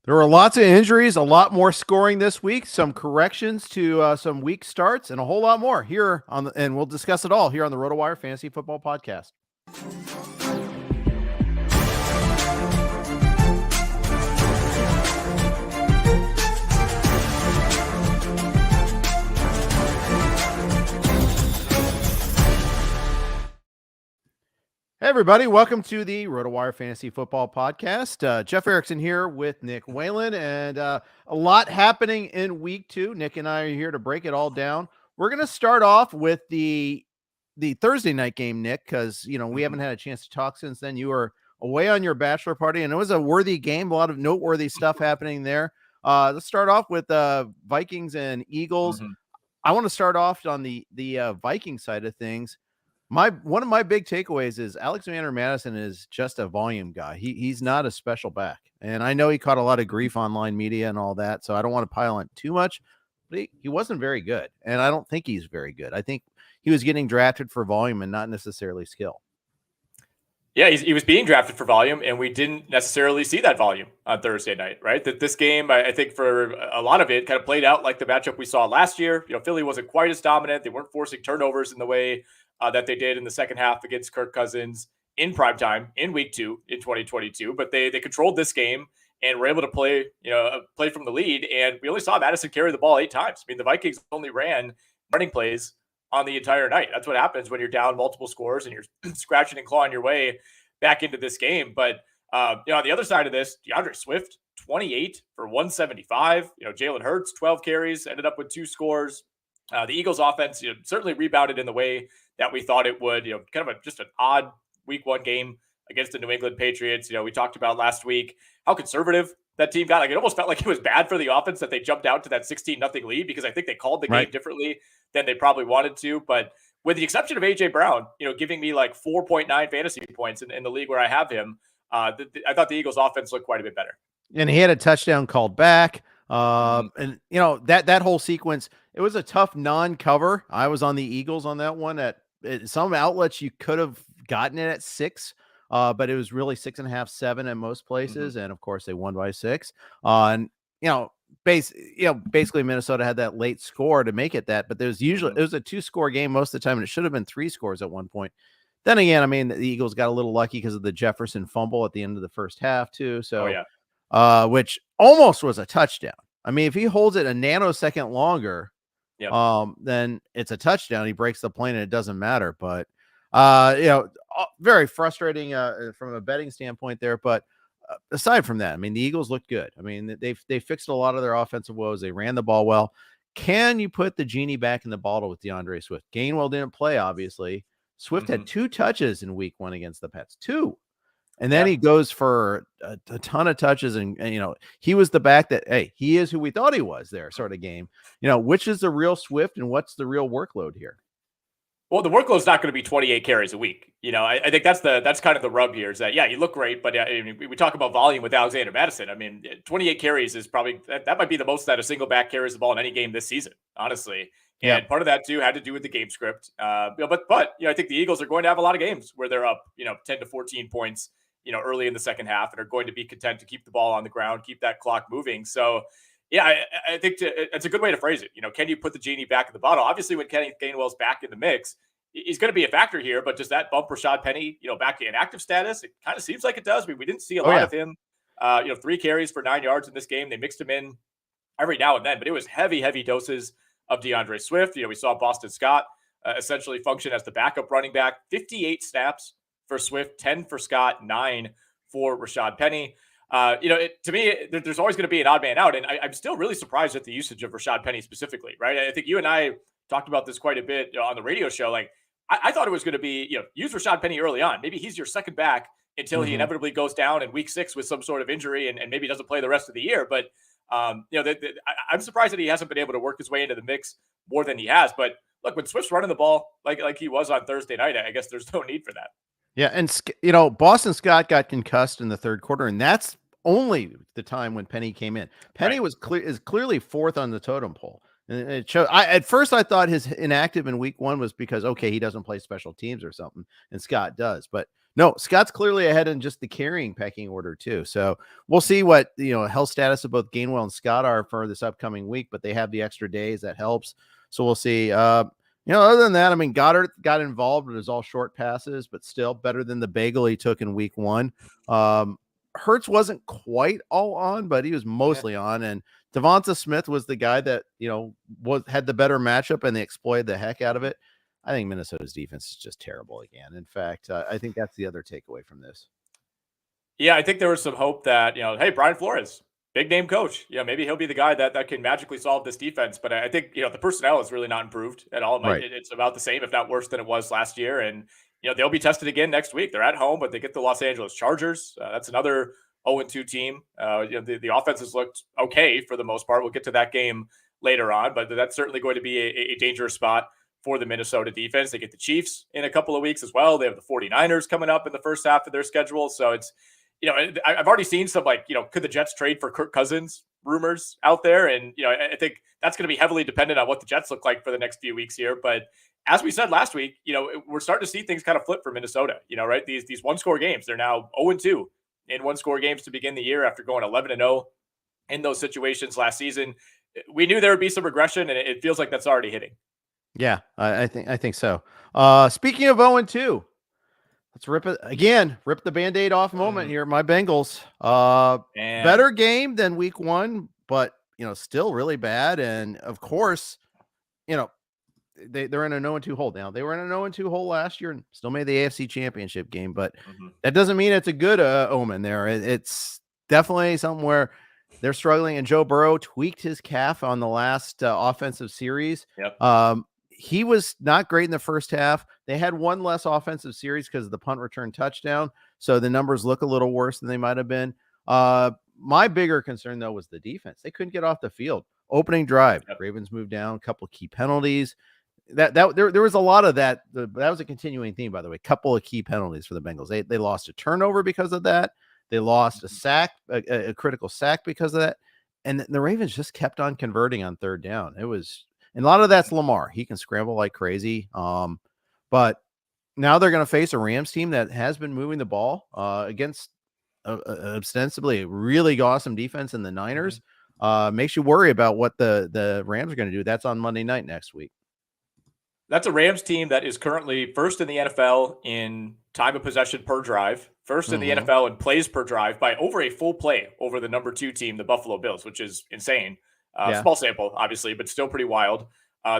There were lots of injuries, a lot more scoring this week, some corrections to some weak starts, and a whole lot more here on the, and we'll discuss it all here on the RotoWire Fantasy Football Podcast. Hey everybody, welcome to the RotoWire Fantasy Football Podcast. Jeff Erickson here with Nick Whalen, and a lot happening in week 2. Nick and I are here to break it all down. We're going to start off with the Thursday night game, Nick, because we haven't had a chance to talk since then. You were away on your bachelor party, and it was a worthy game. A lot of noteworthy stuff happening there. Let's start off with Vikings and Eagles. I want to start off on the Viking side of things. One of my big takeaways is Alexander Mattison is just a volume guy. He's not a special back. And I know he caught a lot of grief online media and all that, so I don't want to pile on too much, but he wasn't very good. And I don't think he's very good. I think he was getting drafted for volume and not necessarily skill. Yeah, he was being drafted for volume, and we didn't necessarily see that volume on Thursday night, right? That this game, I think for a lot of it, kind of played out like the matchup we saw last year. Philly wasn't quite as dominant. They weren't forcing turnovers in the way that they did in the second half against Kirk Cousins in primetime in week 2 in 2022. But they controlled this game and were able to play from the lead. And we only saw Madison carry the ball 8 times. I mean, the Vikings only ran running plays on the entire night. That's what happens when you're down multiple scores and you're scratching and clawing your way back into this game. But on the other side of this, DeAndre Swift, 28 for 175. Jalen Hurts, 12 carries, ended up with 2 scores. The Eagles offense certainly rebounded in the way that we thought it would. Kind of just an odd week 1 game against the New England Patriots. We talked about last week how conservative that team got. Like, it almost felt like it was bad for the offense that they jumped out to that 16-0 lead, because I think they called the game differently than they probably wanted to. But with the exception of AJ Brown, giving me like 4.9 fantasy points in the league where I have him, I thought the Eagles offense looked quite a bit better. And he had a touchdown called back. And that whole sequence, it was a tough non-cover. I was on the Eagles on that one. At some outlets you could have gotten it at 6, but it was really 6.5, 7 at most places. And of course they won by 6. And basically Minnesota had that late score to make it that, but there's usually it was a 2-score game most of the time, and it should have been 3 scores at one point. Then again, I mean, the Eagles got a little lucky because of the Jefferson fumble at the end of the first half too. So, which almost was a touchdown. I mean, if he holds it a nanosecond longer, then it's a touchdown. He breaks the plane and it doesn't matter. But very frustrating from a betting standpoint there. But aside from that, I mean, the Eagles looked good. I mean, they fixed a lot of their offensive woes. They ran the ball well. Can you put the genie back in the bottle with DeAndre Swift? Gainwell didn't play, obviously. Swift had 2 touches in week 1 against the Pets, 2. And then he goes for a ton of touches, and he was the back that, hey, he is who we thought he was there sort of game. Which is the real Swift and what's the real workload here? Well, the workload's not going to be 28 carries a week. I think that's kind of the rub here, is that, you look great, but we talk about volume with Alexander Mattison. I mean, 28 carries is probably, that might be the most that a single back carries the ball in any game this season, honestly. And part of that too had to do with the game script. But I think the Eagles are going to have a lot of games where they're up, 10 to 14 points, early in the second half, and are going to be content to keep the ball on the ground, keep that clock moving. So, I think it's a good way to phrase it. Can you put the genie back in the bottle? Obviously, when Kenny Gainwell's back in the mix, he's going to be a factor here. But does that bump Rashad Penny, back in active status? It kind of seems like it does. I mean, we didn't see a lot of him. 3 carries for 9 yards in this game. They mixed him in every now and then, but it was heavy doses of DeAndre Swift. We saw Boston Scott essentially function as the backup running back. 58 snaps for Swift, 10 for Scott, 9 for Rashad Penny. To me, there's always going to be an odd man out. And I'm still really surprised at the usage of Rashad Penny specifically, right? I think you and I talked about this quite a bit on the radio show. Like, I thought it was going to be, use Rashad Penny early on. Maybe he's your second back until he inevitably goes down in week 6 with some sort of injury and maybe doesn't play the rest of the year. But, I'm surprised that he hasn't been able to work his way into the mix more than he has. But look, when Swift's running the ball like he was on Thursday night, I guess there's no need for that. Yeah, and Boston Scott got concussed in the third quarter, and that's only the time when Penny came in. Penny is clearly 4th on the totem pole. And it showed. At first I thought his inactive in week 1 was because, okay, he doesn't play special teams or something, and Scott does. But no, Scott's clearly ahead in just the carrying pecking order too. So we'll see what health status of both Gainwell and Scott are for this upcoming week. But they have the extra days that helps. So we'll see. Other than that, I mean, Goddard got involved. It was all short passes, but still better than the bagel he took in week 1. Hurts wasn't quite all on, but he was mostly on. And Devonta Smith was the guy that, had the better matchup, and they exploited the heck out of it. I think Minnesota's defense is just terrible again. In fact, I think that's the other takeaway from this. Yeah, I think there was some hope that, hey, Brian Flores, big name coach. Maybe he'll be the guy that can magically solve this defense. But I think, the personnel is really not improved at all. It's about the same, if not worse than it was last year. And, they'll be tested again next week. They're at home, but they get the Los Angeles Chargers. That's another 0-2 team. The offense has looked okay for the most part. We'll get to that game later on, but that's certainly going to be a dangerous spot for the Minnesota defense. They get the Chiefs in a couple of weeks as well. They have the 49ers coming up in the first half of their schedule. So it's, I've already seen some could the Jets trade for Kirk Cousins rumors out there? And, I think that's going to be heavily dependent on what the Jets look like for the next few weeks here. But as we said last week, we're starting to see things kind of flip for Minnesota, right? These one-score games, they're now 0-2 in one-score games to begin the year after going 11-0 in those situations last season. We knew there would be some regression, and it feels like that's already hitting. Yeah, I think so. Speaking of 0-2, let's rip the Band-Aid off moment here. My Bengals, better game than week 1, but still really bad. And of course, they're in a 0-2 hole now. They were in a 0-2 hole last year and still made the AFC Championship game, but that doesn't mean it's a good omen there. It's definitely something where they're struggling, and Joe Burrow tweaked his calf on the last offensive series. Yep. He was not great in the first half. They had one less offensive series because of the punt return touchdown, so the numbers look a little worse than they might have been. My bigger concern, though, was the defense. They couldn't get off the field. Opening drive, Ravens moved down, a couple of key penalties. There was a lot of that. That was a continuing theme, by the way. Couple of key penalties for the Bengals. They lost a turnover because of that. They lost a sack, a critical sack because of that. And the Ravens just kept on converting on third down. And a lot of that's Lamar. He can scramble like crazy. But now they're going to face a Rams team that has been moving the ball against ostensibly a really awesome defense in the Niners. Makes you worry about what the Rams are going to do. That's on Monday night next week. That's a Rams team that is currently first in the NFL in time of possession per drive, first in the NFL in plays per drive by over a full play over the number 2 team, the Buffalo Bills, which is insane. Small sample, obviously, but still pretty wild.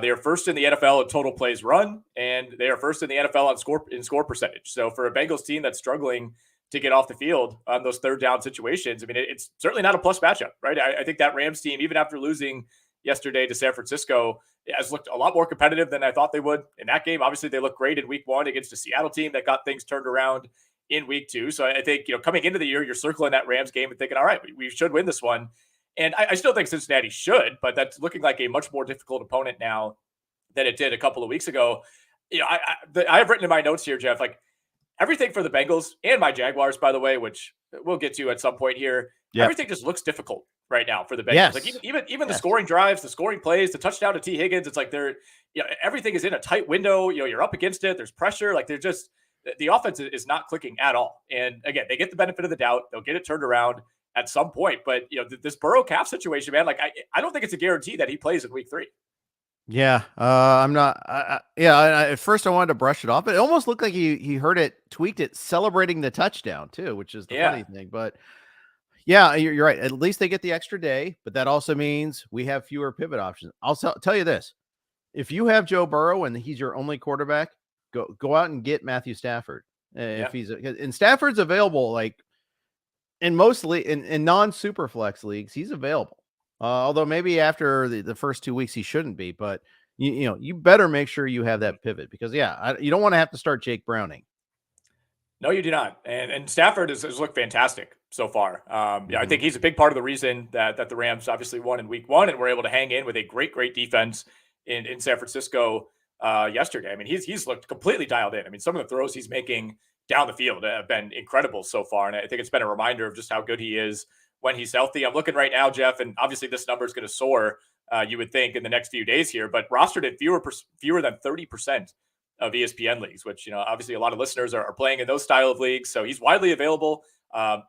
They are first in the NFL in total plays run, and they are first in the NFL in score percentage. So for a Bengals team that's struggling to get off the field on those third down situations, I mean, it's certainly not a plus matchup, right? I think that Rams team, even after losing yesterday to San Francisco, has looked a lot more competitive than I thought they would in that game. Obviously, they looked great in week 1 against a Seattle team that got things turned around in week 2. So I think, coming into the year, you're circling that Rams game and thinking, all right, we should win this one. And I still think Cincinnati should, but that's looking like a much more difficult opponent now than it did a couple of weeks ago. I have written in my notes here, Jeff, everything for the Bengals and my Jaguars, by the way, which we'll get to at some point here. Yep. Everything just looks difficult right now for the Bengals. Yes. Even the scoring drives, the scoring plays, the touchdown to T. Higgins, it's like everything is in a tight window. You're up against it. There's pressure. They're just, the offense is not clicking at all. And again, they get the benefit of the doubt. They'll get it turned around at some point. But this Burrow calf situation, man, I don't think it's a guarantee that he plays in week 3. Yeah, I'm not. At first I wanted to brush it off, but it almost looked like he heard it, tweaked it, celebrating the touchdown too, which is the funny thing. But yeah, you're right. At least they get the extra day, but that also means we have fewer pivot options. I'll tell you this: if you have Joe Burrow and he's your only quarterback, go out and get Matthew Stafford. If he's and Stafford's available, in mostly in non-super flex leagues, he's available. Although maybe after the first 2 weeks he shouldn't be, but you better make sure you have that pivot because you don't want to have to start Jake Browning. No, you do not. And Stafford has looked fantastic so far. I think he's a big part of the reason that the Rams obviously won in week 1 and were able to hang in with a great defense in San Francisco yesterday. I mean, he's looked completely dialed in. I mean, some of the throws he's making down the field have been incredible so far. And I think it's been a reminder of just how good he is when he's healthy. I'm looking right now, Jeff, and obviously this number is going to soar you would think, in the next few days here, but rostered in fewer than 30% of ESPN leagues, which, obviously a lot of listeners are playing in those style of leagues. So he's widely available.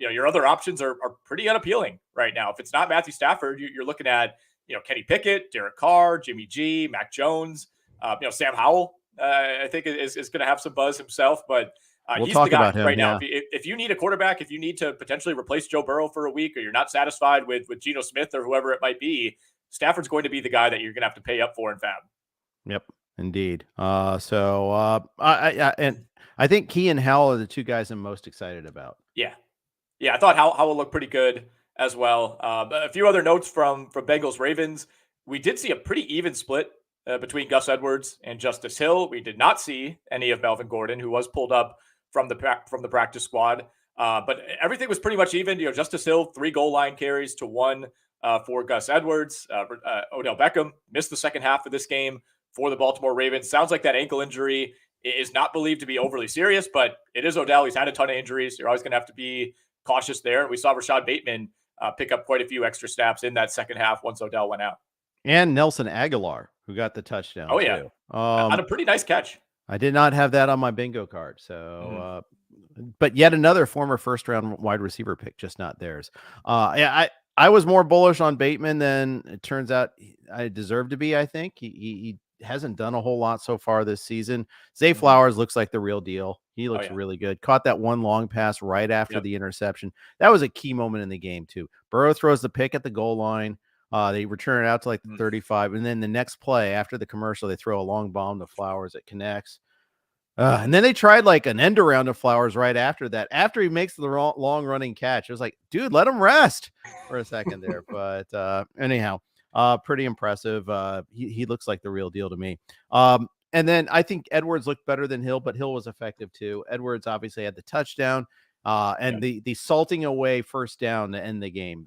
Your other options are pretty unappealing right now. If it's not Matthew Stafford, you're looking at, Kenny Pickett, Derek Carr, Jimmy G, Mac Jones, Sam Howell, I think is going to have some buzz himself, but we'll he's talk the guy about him right now. If you need a quarterback, if you need to potentially replace Joe Burrow for a week, or you're not satisfied with Geno Smith or whoever it might be, Stafford's going to be the guy that you're going to have to pay up for in Fab. Yep, indeed. I think Key and Howell are the two guys I'm most excited about. Yeah, I thought Howell looked pretty good as well. A few other notes from Bengals Ravens. We did see a pretty even split between Gus Edwards and Justice Hill. We did not see any of Melvin Gordon, who was pulled up from the practice squad. But everything was pretty much even. Justice Hill, 3 goal line carries to 1 for Gus Edwards. Odell Beckham missed the second half of this game for the Baltimore Ravens. Sounds like that ankle injury is not believed to be overly serious, but it is Odell. He's had a ton of injuries. You're always going to have to be cautious there. We saw Rashad Bateman pick up quite a few extra snaps in that second half once Odell went out. And Nelson Aguilar, who got the touchdown. Oh, yeah. On a pretty nice catch. I did not have that on my bingo card. So, but yet another former first-round wide receiver pick, just not theirs. I was more bullish on Bateman than it turns out I deserve to be. I think he hasn't done a whole lot so far this season. Zay Flowers looks like the real deal. He looks really good. Caught that one long pass right after the interception. That was a key moment in the game too. Burrow throws the pick at the goal line. They return it out to like the 35. And then the next play after the commercial, they throw a long bomb to Flowers. It connects. And then they tried like an end around to Flowers right after that. After he makes the long running catch, it was like, dude, let him rest for a second there. But anyhow, pretty impressive. He looks like the real deal to me. And then I think Edwards looked better than Hill, but Hill was effective too. Edwards obviously had the touchdown. And the salting away first down to end the game.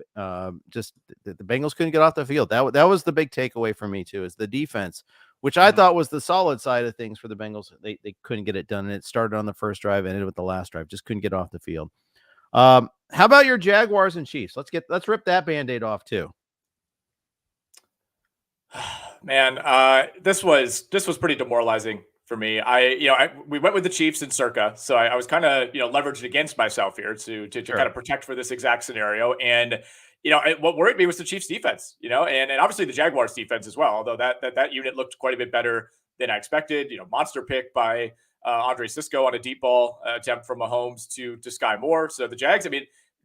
Just the Bengals couldn't get off the field. That was the big takeaway for me too, is the defense, which I thought was the solid side of things for the Bengals. They couldn't get it done. And it started on the first drive, ended with the last drive. Just couldn't get off the field. How about your Jaguars and Chiefs? Let's rip that Band-Aid off too. Man, this was pretty demoralizing for me. We went with the Chiefs in Circa, so I was kind of leveraged against myself here to kind of protect for this exact scenario. And what worried me was the Chiefs defense, and obviously the Jaguars defense as well. Although that unit looked quite a bit better than I expected. Monster pick by Andre Sisco on a deep ball attempt from Mahomes to Sky Moore. So the Jags,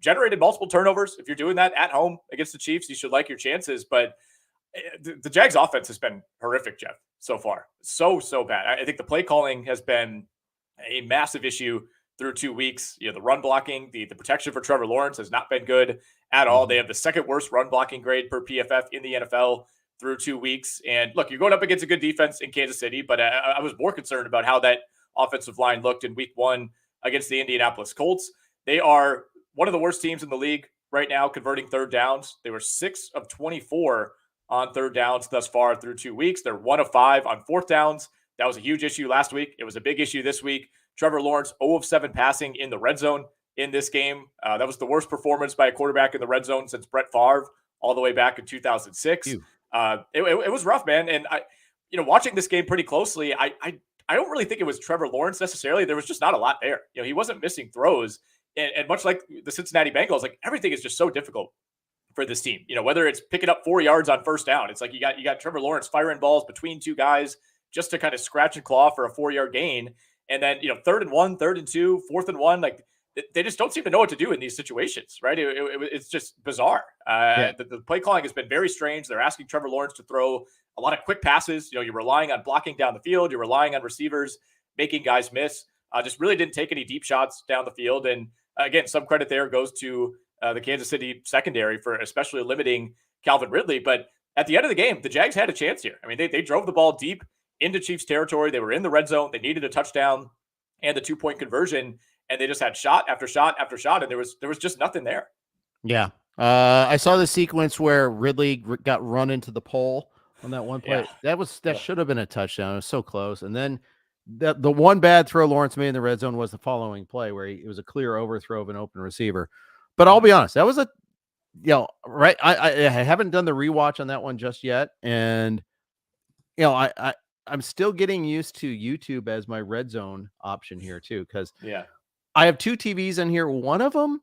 generated multiple turnovers. If you're doing that at home against the Chiefs, you should like your chances. But the Jags offense has been horrific, Jeff, so far. So bad. I think the play calling has been a massive issue through 2 weeks. The run blocking, the protection for Trevor Lawrence has not been good at all. They have the second worst run blocking grade per PFF in the NFL through 2 weeks. And look, you're going up against a good defense in Kansas City, but I was more concerned about how that offensive line looked in week 1 against the Indianapolis Colts. They are one of the worst teams in the league right now converting third downs. They were 6 of 24 on third downs thus far through 2 weeks. They're 1 of 5 on fourth downs. That was a huge issue last week. It was a big issue this week. Trevor Lawrence, 0 of 7 passing in the red zone in this game. That was the worst performance by a quarterback in the red zone since Brett Favre all the way back in 2006. It was rough, man. And watching this game pretty closely, I don't really think it was Trevor Lawrence necessarily. There was just not a lot there. He wasn't missing throws. And much like the Cincinnati Bengals, like everything is just so difficult for this team, whether it's picking up 4 yards on first down. It's like you got Trevor Lawrence firing balls between two guys just to kind of scratch and claw for a 4-yard gain. And then, 3rd and 1, 3rd and 2, 4th and 1, like they just don't seem to know what to do in these situations, right? It's just bizarre. The play calling has been very strange. They're asking Trevor Lawrence to throw a lot of quick passes. You're relying on blocking down the field. You're relying on receivers making guys miss. Just really didn't take any deep shots down the field. And again, some credit there goes to the Kansas City secondary for especially limiting Calvin Ridley. But at the end of the game, the Jags had a chance here. They drove the ball deep into Chiefs territory. They were in the red zone. They needed a touchdown and the 2-point conversion, and they just had shot after shot after shot, and there was just nothing there. Yeah. I saw the sequence where Ridley got run into the pole on that one play. Yeah. That should have been a touchdown. It was so close. And then the one bad throw Lawrence made in the red zone was the following play where it was a clear overthrow of an open receiver. But I'll be honest, that was right. I haven't done the rewatch on that one just yet. And, I'm still getting used to YouTube as my red zone option here too. Cause I have 2 TVs in here. One of them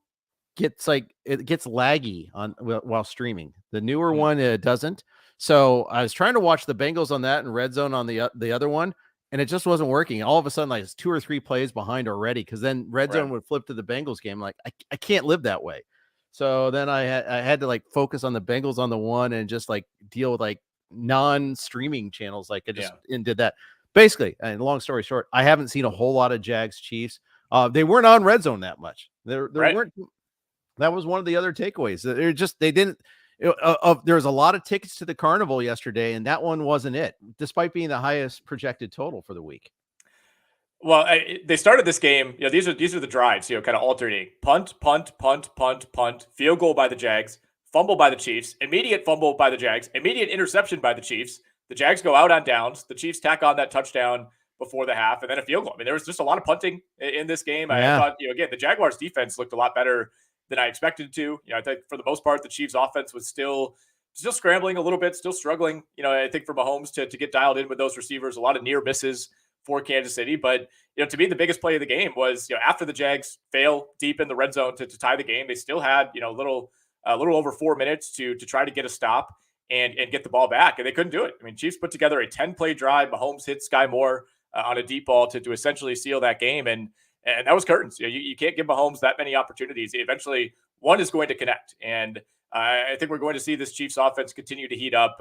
gets laggy while streaming. The newer one, doesn't. So I was trying to watch the Bengals on that and red zone on the other one, and it just wasn't working. All of a sudden, like it's 2 or 3 plays behind already. Cause then red zone would flip to the Bengals game. Like I can't live that way. So then I had to like focus on the Bengals on the one and just like deal with like non-streaming channels. Like I just and did that. Basically, and long story short, I haven't seen a whole lot of Jags Chiefs. They weren't on red zone that much. There weren't. That was one of the other takeaways. They didn't. There was a lot of tickets to the carnival yesterday, and that one wasn't it, despite being the highest projected total for the week. Well, they started this game. These are the drives. Kind of alternating: punt, punt, punt, punt, punt, field goal by the Jags, fumble by the Chiefs, immediate fumble by the Jags, immediate interception by the Chiefs. The Jags go out on downs. The Chiefs tack on that touchdown before the half, and then a field goal. I mean, there was just a lot of punting in this game. I thought, again, the Jaguars defense looked a lot better than I expected it to. I think for the most part, the Chiefs offense was still scrambling a little bit, still struggling. I think for Mahomes to get dialed in with those receivers, a lot of near misses for Kansas City. But, to me, the biggest play of the game was, after the Jags fail deep in the red zone to tie the game, they still had, a little over 4 minutes to try to get a stop and get the ball back. And they couldn't do it. I mean, Chiefs put together a 10-play drive. Mahomes hit Sky Moore on a deep ball to essentially seal that game. And that was curtains. You can't give Mahomes that many opportunities. Eventually, one is going to connect. And I think we're going to see this Chiefs offense continue to heat up.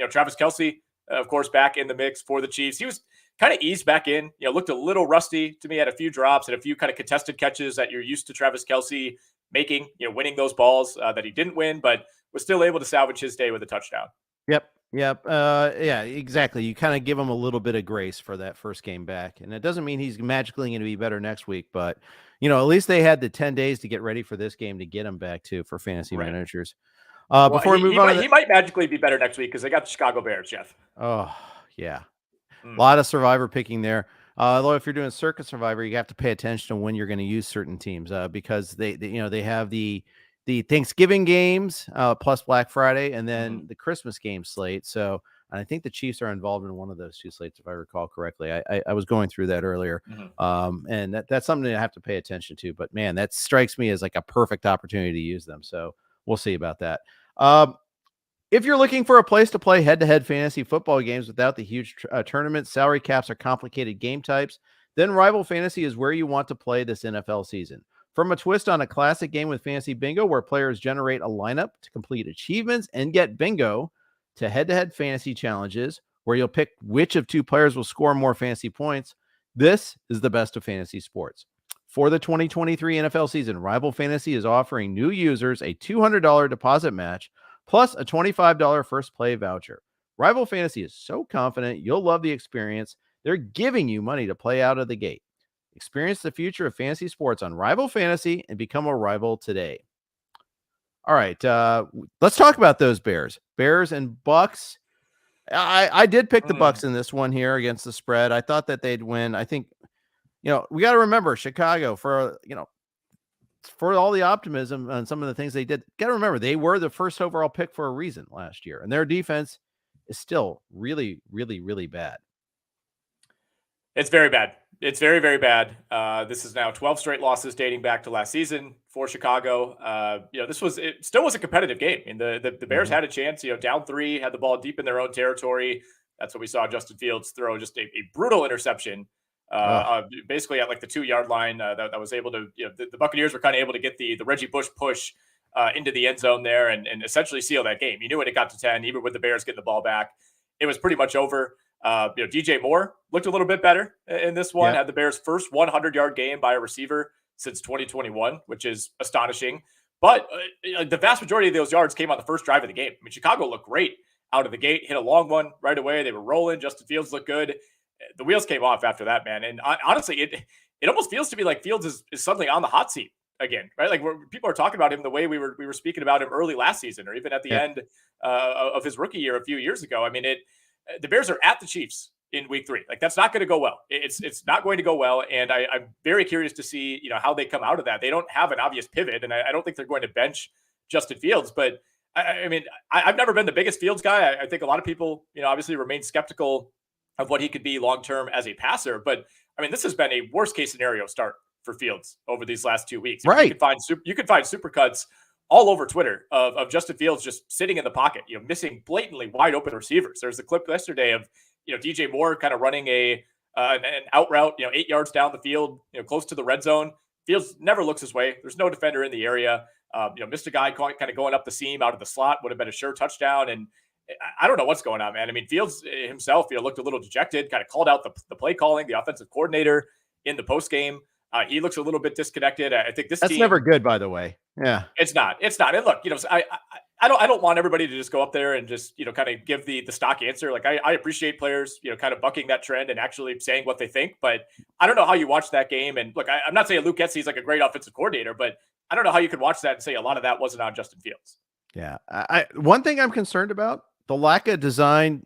Travis Kelce, of course, back in the mix for the Chiefs. He was kind of eased back in, looked a little rusty to me, had a few drops and a few kind of contested catches that you're used to Travis Kelce making, winning those balls that he didn't win, but was still able to salvage his day with a touchdown. Yep. Yeah, exactly. You kind of give him a little bit of grace for that first game back. And it doesn't mean he's magically going to be better next week, but at least they had the 10 days to get ready for this game to get him back too for fantasy managers. Before we move on, he might magically be better next week because they got the Chicago Bears, Jeff. Oh, yeah. A lot of survivor picking there. Although if you're doing Circuit Survivor, you have to pay attention to when you're going to use certain teams because they have the Thanksgiving games plus Black Friday and then the Christmas game slate. So I think the Chiefs are involved in one of those 2 slates, if I recall correctly. I was going through that earlier. And that's something I have to pay attention to. But man, that strikes me as like a perfect opportunity to use them. So we'll see about that. If you're looking for a place to play head-to-head fantasy football games without the huge tournaments, salary caps, or complicated game types, then Rival Fantasy is where you want to play this NFL season. From a twist on a classic game with Fantasy Bingo, where players generate a lineup to complete achievements and get bingo, to head-to-head fantasy challenges, where you'll pick which of 2 players will score more fantasy points, this is the best of fantasy sports. For the 2023 NFL season, Rival Fantasy is offering new users a $200 deposit match plus a $25 first play voucher. Rival Fantasy is so confident you'll love the experience, they're giving you money to play out of the gate. Experience the future of fantasy sports on Rival Fantasy and become a rival today. All right, let's talk about those Bears and Bucks. I did pick the Bucks in this one here against the spread. I thought that they'd win. I think, we got to remember Chicago for all the optimism and some of the things they did. Got to remember they were the first overall pick for a reason last year, and their defense is still really, really, really bad. It's very bad. It's very, very bad. This is now 12 straight losses dating back to last season for Chicago. It still was a competitive game. And the Bears had a chance, down 3, had the ball deep in their own territory. That's what we saw Justin Fields throw just a brutal interception, basically at like the 2-yard line that was able to, the Buccaneers were kind of able to get the Reggie Bush push into the end zone there and essentially seal that game. You knew when it got to 10, even with the Bears getting the ball back, it was pretty much over. DJ Moore looked a little bit better in this one, had the Bears' first 100-yard game by a receiver since 2021, which is astonishing. But the vast majority of those yards came on the first drive of the game. I mean, Chicago looked great out of the gate, hit a long one right away. They were rolling. Justin Fields looked good. The wheels came off after that, man. And honestly, it almost feels to me like Fields is suddenly on the hot seat again, right? Like people are talking about him the way we were speaking about him early last season, or even at the end of his rookie year a few years ago. I mean, the Bears are at the Chiefs in week 3. Like that's not going to go well. It's not going to go well. And I'm very curious to see, how they come out of that. They don't have an obvious pivot, and I don't think they're going to bench Justin Fields. But I mean, I've never been the biggest Fields guy. I think a lot of people, obviously remain skeptical of what he could be long-term as a passer. But I mean, this has been a worst case scenario start for Fields over these last 2 weeks. Right. You could find supercuts all over Twitter of Justin Fields just sitting in the pocket, missing blatantly wide open receivers. There's a clip yesterday of, DJ Moore kind of running an out route, 8 yards down the field, close to the red zone. Fields never looks his way. There's no defender in the area. Missed a guy kind of going up the seam out of the slot, would have been a sure touchdown. And I don't know what's going on, man. I mean, Fields himself, looked a little dejected, kind of called out the play calling, the offensive coordinator in the post game. He looks a little bit disconnected. I think that's team, never good, by the way. Yeah, it's not. And look, I don't want everybody to just go up there and just, kind of give the stock answer. Like I appreciate players, kind of bucking that trend and actually saying what they think, but I don't know how you watch that game. And look, I'm not saying Luke Getsy is like a great offensive coordinator, but I don't know how you could watch that and say a lot of that wasn't on Justin Fields. Yeah. One thing I'm concerned about, the lack of design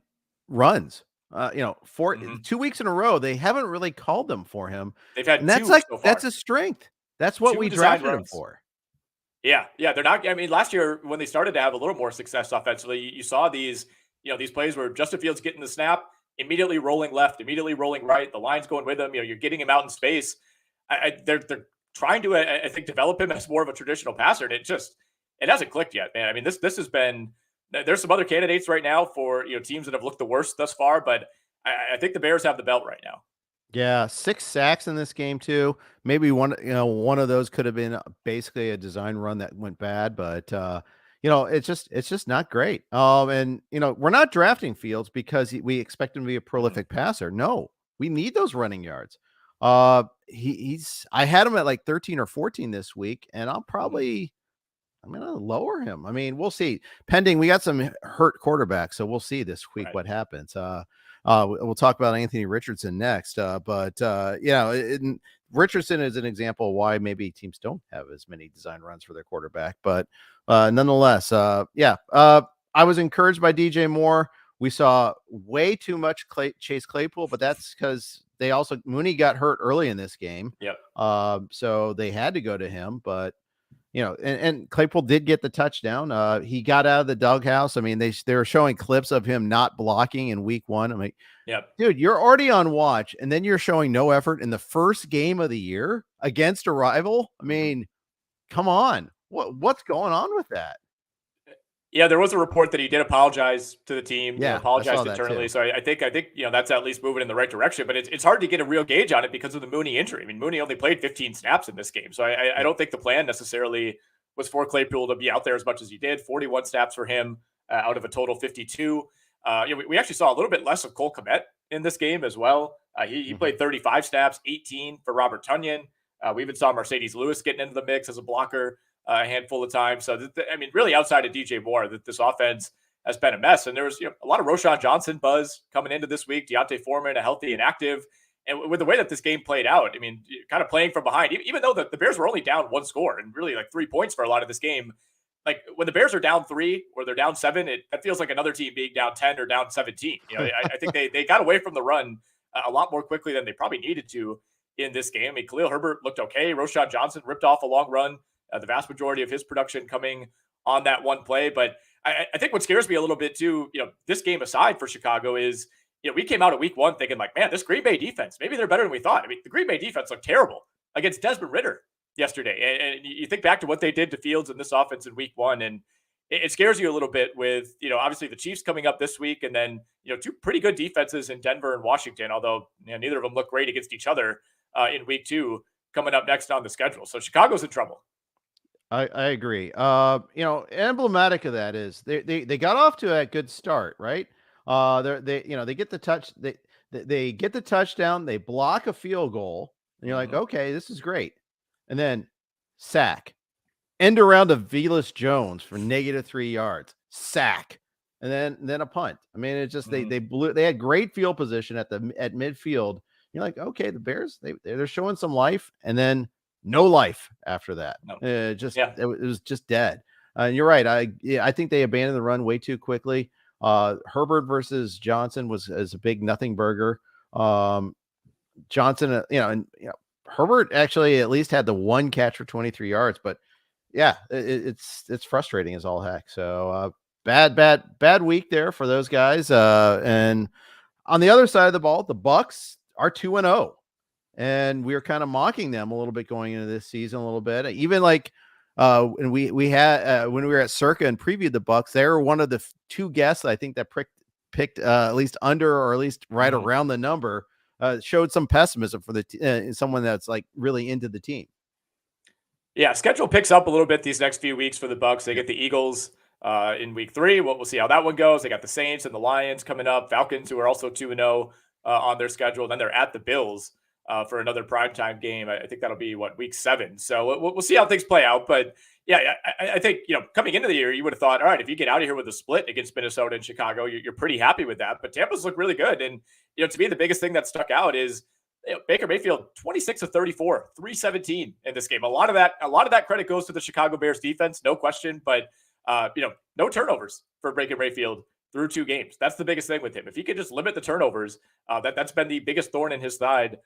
runs. 2 weeks in a row, they haven't really called them for him. They've had that's so far. That's a strength. That's what we drafted him for. Yeah, they're not. I mean, last year when they started to have a little more success offensively, you saw these, these plays where Justin Fields getting the snap, immediately rolling left, immediately rolling right. The line's going with him. You're getting him out in space. They're trying to, I think, develop him as more of a traditional passer, and it hasn't clicked yet, man. I mean, this has been. There's some other candidates right now for teams that have looked the worst thus far, but I think the Bears have the belt right now. Yeah, 6 sacks in this game too. Maybe one of those could have been basically a design run that went bad, but it's just not great. And we're not drafting Fields because we expect him to be a prolific passer. No, we need those running yards. I had him at like 13 or 14 this week, and I'm going to lower him. I mean, we'll see. Pending, we got some hurt quarterbacks, so we'll see this week what happens. We'll talk about Anthony Richardson next. Richardson is an example of why maybe teams don't have as many design runs for their quarterback. But nonetheless, I was encouraged by DJ Moore. We saw way too much Chase Claypool, but that's because Mooney got hurt early in this game. Yep. So they had to go to him, but and Claypool did get the touchdown. He got out of the doghouse. I mean, they were showing clips of him not blocking in week 1. I'm like, dude, you're already on watch, and then you're showing no effort in the first game of the year against a rival. I mean, come on. What's going on with that? Yeah, there was a report that he did apologize to the team. Yeah, apologized internally. So I think that's at least moving in the right direction. But it's hard to get a real gauge on it because of the Mooney injury. I mean, Mooney only played 15 snaps in this game, so I don't think the plan necessarily was for Claypool to be out there as much as he did. 41 snaps for him out of a total 52. We actually saw a little bit less of Cole Kmet in this game as well. He played 35 snaps, 18 for Robert Tonyan. We even saw Mercedes Lewis getting into the mix as a blocker a handful of times. So, really outside of DJ Moore, this offense has been a mess. And there was a lot of Roschon Johnson buzz coming into this week. Deontay Foreman, a healthy and active. And with the way that this game played out, I mean, kind of playing from behind, even though the Bears were only down 1 score and really like 3 points for a lot of this game, like when the Bears are down 3 or they're down 7, that feels like another team being down 10 or down 17. I think they got away from the run a lot more quickly than they probably needed to in this game. I mean, Khalil Herbert looked okay. Roschon Johnson ripped off a long run. The vast majority of his production coming on that one play. But I think what scares me a little bit too, this game aside for Chicago is, we came out of week 1 thinking like, man, this Green Bay defense, maybe they're better than we thought. I mean, the Green Bay defense looked terrible against Desmond Ridder yesterday. And you think back to what they did to Fields in this offense in week 1, and it scares you a little bit with, obviously the Chiefs coming up this week, and then, 2 pretty good defenses in Denver and Washington, although neither of them look great against each other in week 2 coming up next on the schedule. So Chicago's in trouble. I agree. Emblematic of that is they got off to a good start, right? They get the touch, they get the touchdown, they block a field goal, and you're like, okay, this is great. And then sack, end around of Velus Jones for -3 yards, sack, and then a punt. I mean, it's just they had great field position at midfield. You're like, okay, the Bears, they're showing some life, and then no life after that. No. It was just dead. And you're right. I think they abandoned the run way too quickly. Herbert versus Johnson was a big nothing burger. Johnson, Herbert actually at least had the one catch for 23 yards, but yeah, it's frustrating as all heck. So bad week there for those guys. And on the other side of the ball, the Bucks are 2-0, and we were kind of mocking them a little bit going into this season a little bit. Even like and we had when we were at Circa and previewed the Bucks, they were one of the two guests I think that picked at least under or at least right around the number. Showed some pessimism for the someone that's like really into the team. Yeah, schedule picks up a little bit these next few weeks for the Bucks. They get the Eagles in week 3. We'll see how that one goes. They got the Saints and the Lions coming up. Falcons, who are also 2-0 on their schedule. Then they're at the Bills for another primetime game. I think that'll be week 7. So we'll see how things play out. But yeah, I think coming into the year, you would have thought, all right, if you get out of here with a split against Minnesota and Chicago, you're pretty happy with that. But Tampa's look really good, and to me, the biggest thing that stuck out is Baker Mayfield, 26 of 34, 317 in this game. A lot of that credit goes to the Chicago Bears defense, no question. But no turnovers for Baker Mayfield through 2 games. That's the biggest thing with him. If he could just limit the turnovers, that's been the biggest thorn in his side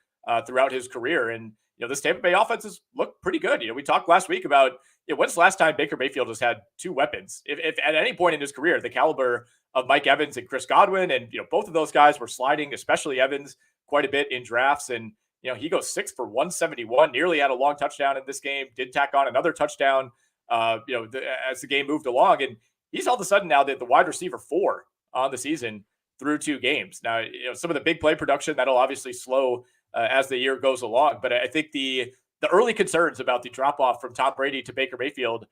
throughout his career. And this Tampa Bay offense has looked pretty good. We talked last week about when's the last time Baker Mayfield has had 2 weapons? If at any point in his career, the caliber of Mike Evans and Chris Godwin, and both of those guys were sliding, especially Evans, quite a bit in drafts. And he goes 6 for 171, nearly had a long touchdown in this game, did tack on another touchdown as the game moved along. And he's all of a sudden now the wide receiver 4 on the season through 2 games. Now, some of the big play production that'll obviously slow as the year goes along. But I think the early concerns about the drop off from Tom Brady to Baker Mayfield,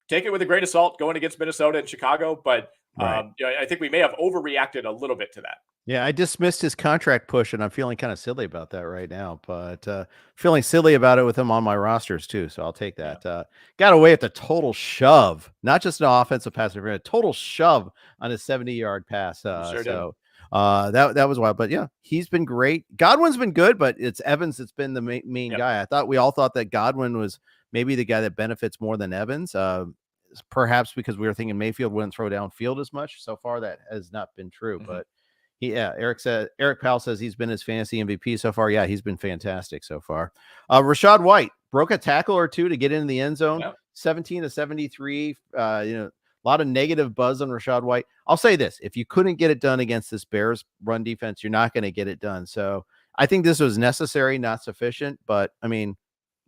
take it with a grain of salt going against Minnesota and Chicago. But I think we may have overreacted a little bit to that. Yeah, I dismissed his contract push, and I'm feeling kind of silly about that right now. But feeling silly about it with him on my rosters too, so I'll take that. Yeah. Got away with the total shove, not just an offensive pass, a total shove on a 70-yard pass. Sure so that was wild. But yeah, he's been great. Godwin's been good, but it's Evans that's been the main guy. We all thought that Godwin was maybe the guy that benefits more than Evans. Perhaps because we were thinking Mayfield wouldn't throw downfield as much. So far, that has not been true, but. Eric Powell says he's been his fantasy MVP so far. Yeah, he's been fantastic so far. Rachaad White broke a tackle or 2 to get into the end zone. 17 to 73. A lot of negative buzz on Rachaad White. I'll say this: if you couldn't get it done against this Bears run defense, you're not going to get it done. So I think this was necessary, not sufficient. But I mean,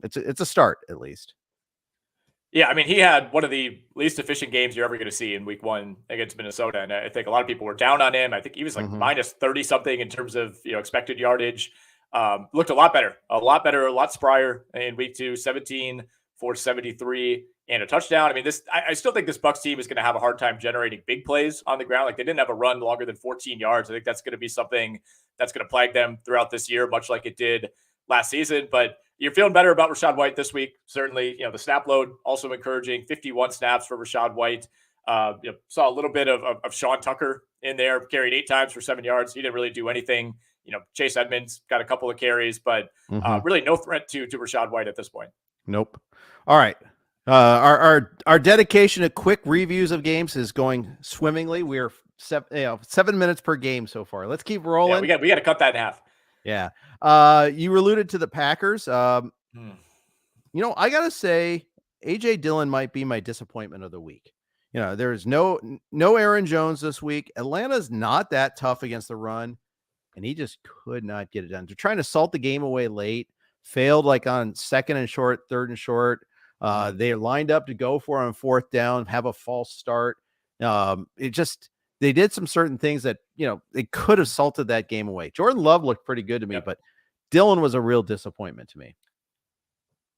it's a start at least. Yeah, I mean, he had one of the least efficient games you're ever going to see in week 1 against Minnesota. And I think a lot of people were down on him. I think he was like minus 30 something in terms of, expected yardage. Looked a lot better, a lot sprier in week 2, 17 for 73 and a touchdown. I mean, I still think this Bucs team is going to have a hard time generating big plays on the ground. Like, they didn't have a run longer than 14 yards. I think that's going to be something that's going to plague them throughout this year, much like it did last season. But you're feeling better about Rachaad White this week. Certainly, the snap load also encouraging. 51 snaps for Rachaad White. Saw a little bit of Sean Tucker in there, carried 8 times for 7 yards. He didn't really do anything. Chase Edmonds got a couple of carries, but really no threat to Rachaad White at this point. Nope. All right. Our dedication to quick reviews of games is going swimmingly. We're 7 minutes per game so far. Let's keep rolling. Yeah, we got to cut that in half. Yeah. You alluded to the Packers. I gotta say, AJ Dillon might be my disappointment of the week. There's no Aaron Jones this week. Atlanta's not that tough against the run, and he just could not get it done. They're trying to salt the game away late, failed like on 2nd and short, 3rd and short. They lined up to go for on 4th down, have a false start. They did some certain things that, they could have salted that game away. Jordan Love looked pretty good to me, but Dillon was a real disappointment to me.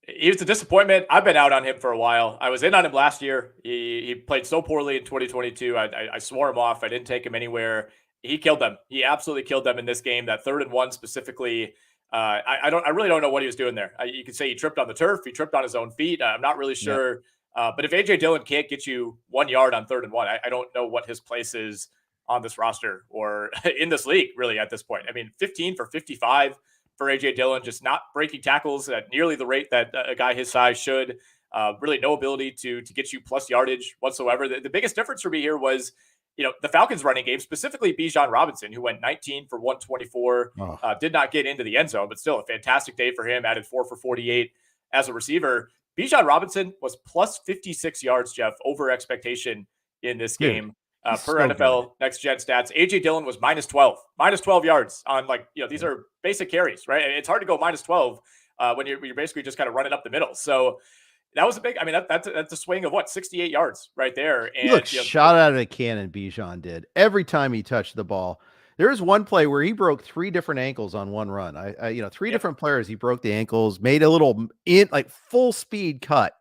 He was a disappointment. I've been out on him for a while. I was in on him last year. He played so poorly in 2022. I swore him off. I didn't take him anywhere. He killed them. He absolutely killed them in this game. That 3rd and 1 specifically. I really don't know what he was doing there. You could say he tripped on the turf. He tripped on his own feet. I'm not really sure. But if AJ Dillon can't get you 1 yard on 3rd and 1, I don't know what his place is on this roster or in this league really at this point. I mean, 15 for 55 for AJ Dillon, just not breaking tackles at nearly the rate that a guy his size should. Really no ability to get you plus yardage whatsoever. The biggest difference for me here was, the Falcons running game, specifically Bijan Robinson, who went 19 for 124, did not get into the end zone, but still a fantastic day for him. Added 4 for 48 as a receiver. Bijan Robinson was plus 56 yards, Jeff, over expectation in this game. Per so NFL good. Next Gen Stats, AJ Dillon was minus 12 yards on these are basic carries, right? It's hard to go minus 12 when you're basically just kind of running up the middle. So that was a big, I mean, that's a swing of 68 yards right there. And he looked shot out of a cannon. Bijan did every time he touched the ball. There was one play where he broke 3 different ankles on one run. Three different players. He broke the ankles, made a little full speed cut.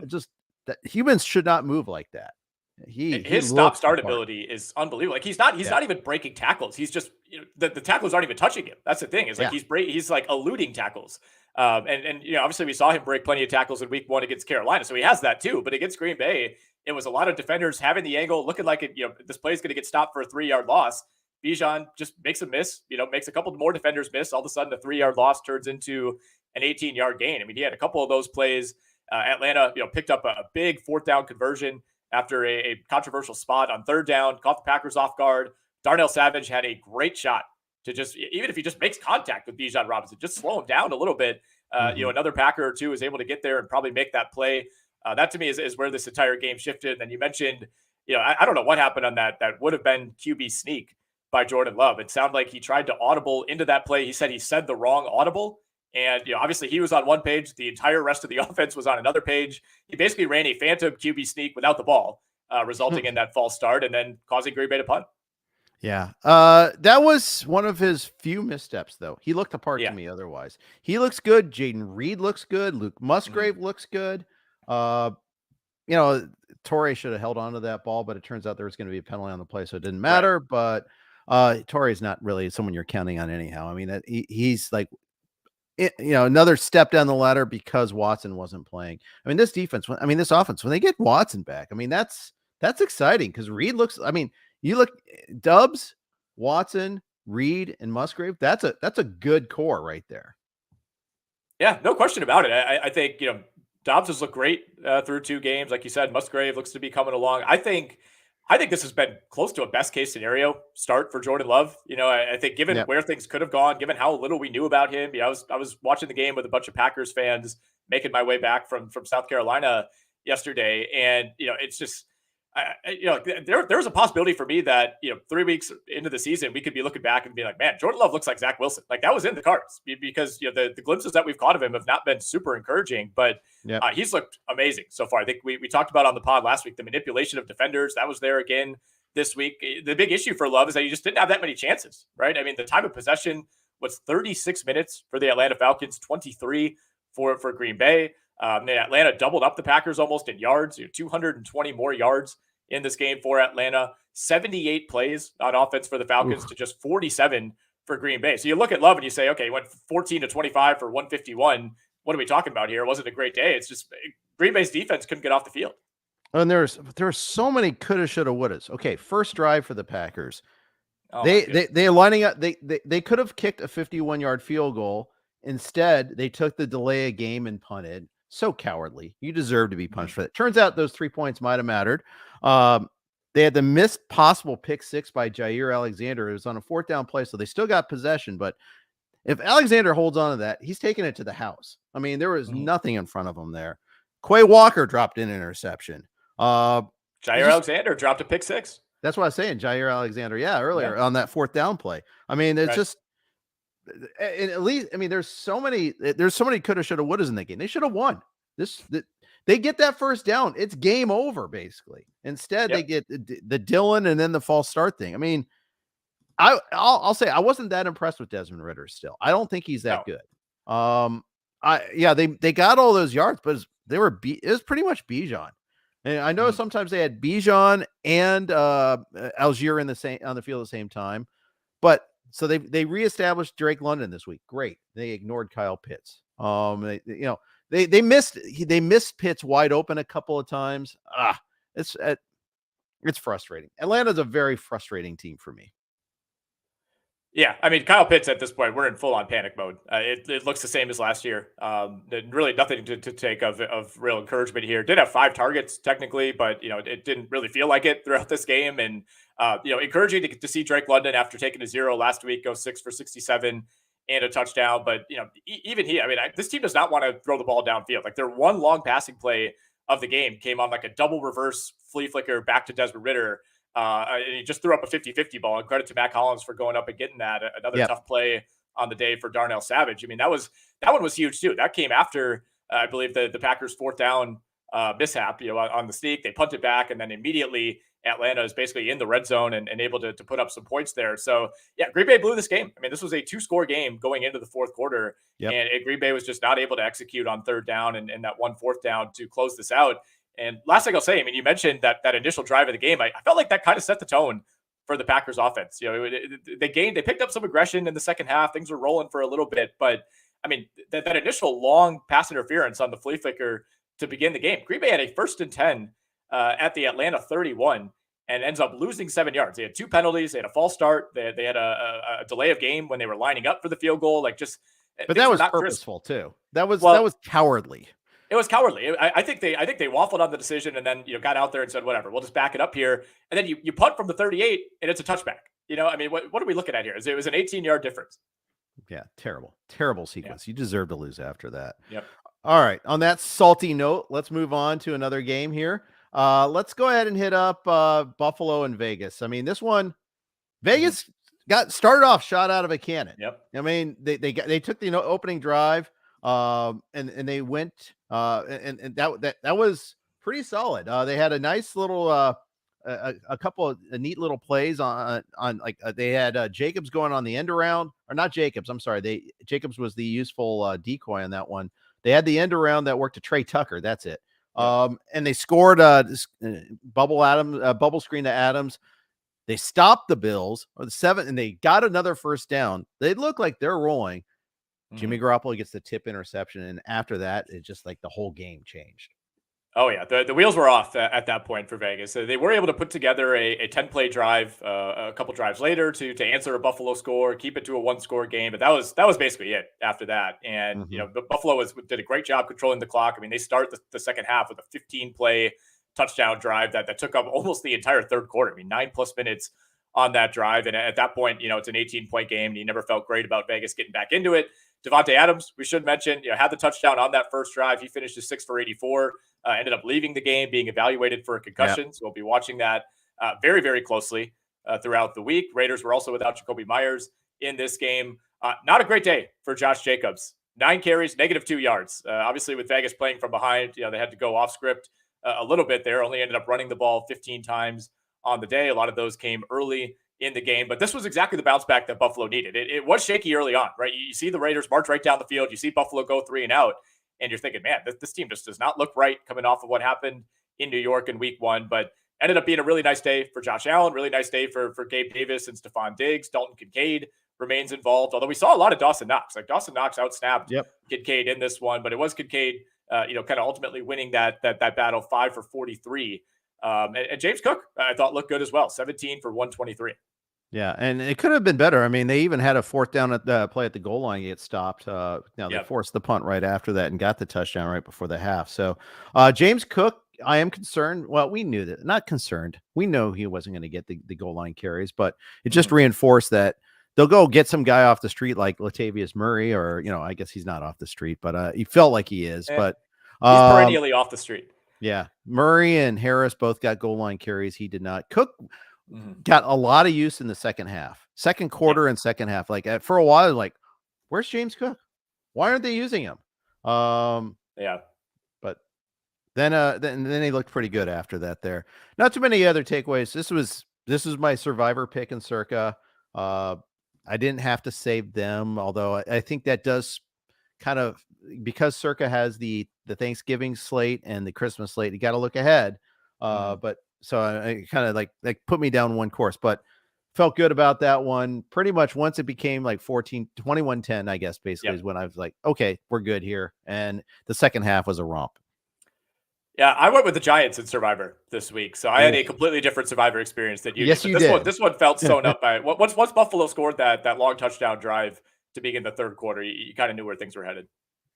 Just that humans should not move like that. His stop-start ability is unbelievable. Like he's not even breaking tackles. He's just the tackles aren't even touching him. That's the thing. Is like he's like eluding tackles. And obviously we saw him break plenty of tackles in week 1 against Carolina, so he has that too. But against Green Bay, it was a lot of defenders having the angle, looking like this play is going to get stopped for a 3-yard loss. Bijan just makes a miss, makes a couple more defenders miss. All of a sudden, a 3-yard loss turns into an 18-yard gain. I mean, he had a couple of those plays. Atlanta, picked up a big 4th down conversion after a controversial spot on 3rd down, caught the Packers off guard. Darnell Savage had a great shot to just, even if he just makes contact with Bijan Robinson, just slow him down a little bit. Another Packer or two is able to get there and probably make that play. That to me is where this entire game shifted. And then you mentioned, I don't know what happened on that would have been QB sneak by Jordan Love. It sounded like he tried to audible into that play. He said the wrong audible. And, obviously he was on one page. The entire rest of the offense was on another page. He basically ran a phantom QB sneak without the ball, resulting in that false start and then causing Green Bay to punt. Yeah. That was one of his few missteps, though. He looked apart to me otherwise. He looks good. Jaden Reed looks good. Luke Musgrave looks good. Torrey should have held on to that ball, but it turns out there was going to be a penalty on the play, so it didn't matter. Right. But Torrey's not really someone you're counting on anyhow. I mean, he's like, another step down the ladder because Watson wasn't playing. I mean, this offense, when they get Watson back, I mean, that's exciting because Reed looks, I mean, you look Dubs, Watson, Reed, and Musgrave. That's a good core right there. Yeah, no question about it. I think, Dobbs has looked great through 2 games. Like you said, Musgrave looks to be coming along. I think this has been close to a best case scenario start for Jordan Love. I think given where things could have gone, given how little we knew about him, I was watching the game with a bunch of Packers fans making my way back from South Carolina yesterday. And, it's just, there's a possibility for me that, 3 weeks into the season, we could be looking back and be like, man, Jordan Love looks like Zach Wilson. Like that was in the cards because, the glimpses that we've caught of him have not been super encouraging, but he's looked amazing so far. I think we talked about on the pod last week, the manipulation of defenders that was there again this week. The big issue for Love is that you just didn't have that many chances, right? I mean, the time of possession was 36 minutes for the Atlanta Falcons, 23 for Green Bay. Atlanta doubled up the Packers almost in yards, 220 more yards in this game for Atlanta, 78 plays on offense for the Falcons to just 47 for Green Bay. So you look at Love and you say, okay, he went 14 to 25 for 151. What are we talking about here? It wasn't a great day. It's just Green Bay's defense couldn't get off the field. And there's so many coulda, shoulda, wouldas. Okay, first drive for the Packers. They're lining up. They could have kicked a 51-yard field goal. Instead, they took the delay of game and punted. So cowardly. You deserve to be punished for that. Turns out those 3 points might have mattered. They had the missed possible pick 6 by Jair Alexander. It was on a 4th down play, so they still got possession. But if Alexander holds on to that, he's taking it to the house. I mean, there was nothing in front of him there. Quay Walker dropped an interception. Jair Alexander dropped a pick 6. That's what I was saying. Jair Alexander, earlier on that 4th down play. I mean, it's just, and at least, I mean, there's so many coulda, shoulda, wouldas in that game. They should have won. They get that first down. It's game over, basically. Instead, they get the Dillon and then the false start thing. I mean, I'll say I wasn't that impressed with Desmond Ridder still. I don't think he's that good. They got all those yards, but it was pretty much Bijan. And I know sometimes they had Bijan and Algier on the field at the same time, but so they reestablished Drake London this week. Great. They ignored Kyle Pitts. They missed Pitts wide open a couple of times. It's frustrating. Atlanta's a very frustrating team for me. Yeah, I mean, Kyle Pitts at this point, we're in full-on panic mode. It looks the same as last year. Really nothing to take of real encouragement here. Did have 5 targets technically, but it didn't really feel like it throughout this game. And encouraging to see Drake London after taking a 0 last week go 6 for 67 and a touchdown. But, even he, I mean, this team does not want to throw the ball downfield. Like, their one long passing play of the game came on like a double reverse flea flicker back to Desmond Ridder. And he just threw up a 50-50 ball. And credit to Mac Hollins for going up and getting that. Another tough play on the day for Darnell Savage. I mean, that one was huge too. That came after, I believe, the Packers' 4th down mishap, on the sneak. They punt it back, and then immediately Atlanta is basically in the red zone and able to put up some points there. So, yeah, Green Bay blew this game. I mean, this was a 2-score game going into the 4th quarter, and Green Bay was just not able to execute on 3rd down and that 1 4th down to close this out. And last thing I'll say, I mean, you mentioned that initial drive of the game. I felt like that kind of set the tone for the Packers offense. They picked up some aggression in the second half. Things were rolling for a little bit, but I mean, that initial long pass interference on the flea flicker to begin the game. Green Bay had a 1st and 10 at the Atlanta 31 and ends up losing 7 yards. They had 2 penalties. They had a false start. They had a delay of game when they were lining up for the field goal. But that was purposeful too. That was cowardly. It was cowardly. I think they waffled on the decision and then got out there and said, whatever, we'll just back it up here. And then you punt from the 38 and it's a touchback. I mean, what are we looking at here? It was an 18-yard difference. Yeah, terrible sequence. You deserve to lose after that. Yep. All right. On that salty note, let's move on to another game here. Let's go ahead and hit up Buffalo and Vegas. I mean, this one, Vegas got started off shot out of a cannon. Yep. I mean, they took the opening drive, and they went and that was pretty solid. They had a nice little a couple of neat little plays on they had Jacobs going on the end around, or not Jacobs. I'm sorry. Jacobs was the useful decoy on that one. They had the end around that worked to Trey Tucker. That's it. And they scored bubble screen to Adams. They stopped the Bills or the 7, and they got another 1st down. They look like they're rolling. Jimmy Garoppolo gets the tip interception, and after that, it just like the whole game changed. Oh yeah, the wheels were off at that point for Vegas. So they were able to put together a 10-play drive a couple drives later to answer a Buffalo score, keep it to a 1-score game. But that was basically it after that. And Buffalo did a great job controlling the clock. I mean, they start the second half with a 15-play touchdown drive that took up almost the entire 3rd quarter. I mean, 9+ minutes on that drive. And at that point, it's an 18-point game, and you never felt great about Vegas getting back into it. Devontae Adams, we should mention, had the touchdown on that first drive. He finished 6 for 84, ended up leaving the game, being evaluated for a concussion. Yep. So we'll be watching that very, very closely throughout the week. Raiders were also without Jacoby Myers in this game. Not a great day for Josh Jacobs. 9 carries, -2 yards. Obviously, with Vegas playing from behind, they had to go off script a little bit there. Only ended up running the ball 15 times on the day. A lot of those came early in the game, but this was exactly the bounce back that Buffalo needed. It was shaky early on, right? You see the Raiders march right down the field. You see Buffalo go 3 and out, and you're thinking, man, this team just does not look right coming off of what happened in New York in week 1, but ended up being a really nice day for Josh Allen, really nice day for Gabe Davis and Stephon Diggs. Dalton Kincaid remains involved, although we saw a lot of Dawson Knox. Like, Dawson Knox outsnapped Kincaid in this one, but it was Kincaid, kind of ultimately winning that battle 5 for 43. And James Cook, I thought, looked good as well, 17 for 123. Yeah, and it could have been better. I mean, they even had a 4th down at the play at the goal line get stopped. They forced the punt right after that and got the touchdown right before the half. So James Cook, I am concerned. Well, we knew that. Not concerned. We know he wasn't going to get the goal line carries, but it just reinforced that they'll go get some guy off the street like Latavius Murray, or, I guess he's not off the street, but he felt like he is. But he's perennially off the street. Yeah. Murray and Harris both got goal line carries. He did not. Cook got a lot of use in the second quarter and second half. Like, for a while, like, where's James Cook? Why aren't they using him? But then he looked pretty good after that there. Not too many other takeaways. This was my survivor pick in Circa. I didn't have to save them, although I think that does kind of, because Circa has the Thanksgiving slate and the Christmas slate, you got to look ahead. But so I kind of like put me down one course, but felt good about that one. Pretty much once it became like 21-10, I guess, basically is when I was like, okay, we're good here. And the second half was a romp. Yeah, I went with the Giants in Survivor this week, so I had a completely different Survivor experience than you. Yes, did. You did. This one felt sewn up by once Buffalo scored that long touchdown drive to begin the third quarter. You kind of knew where things were headed.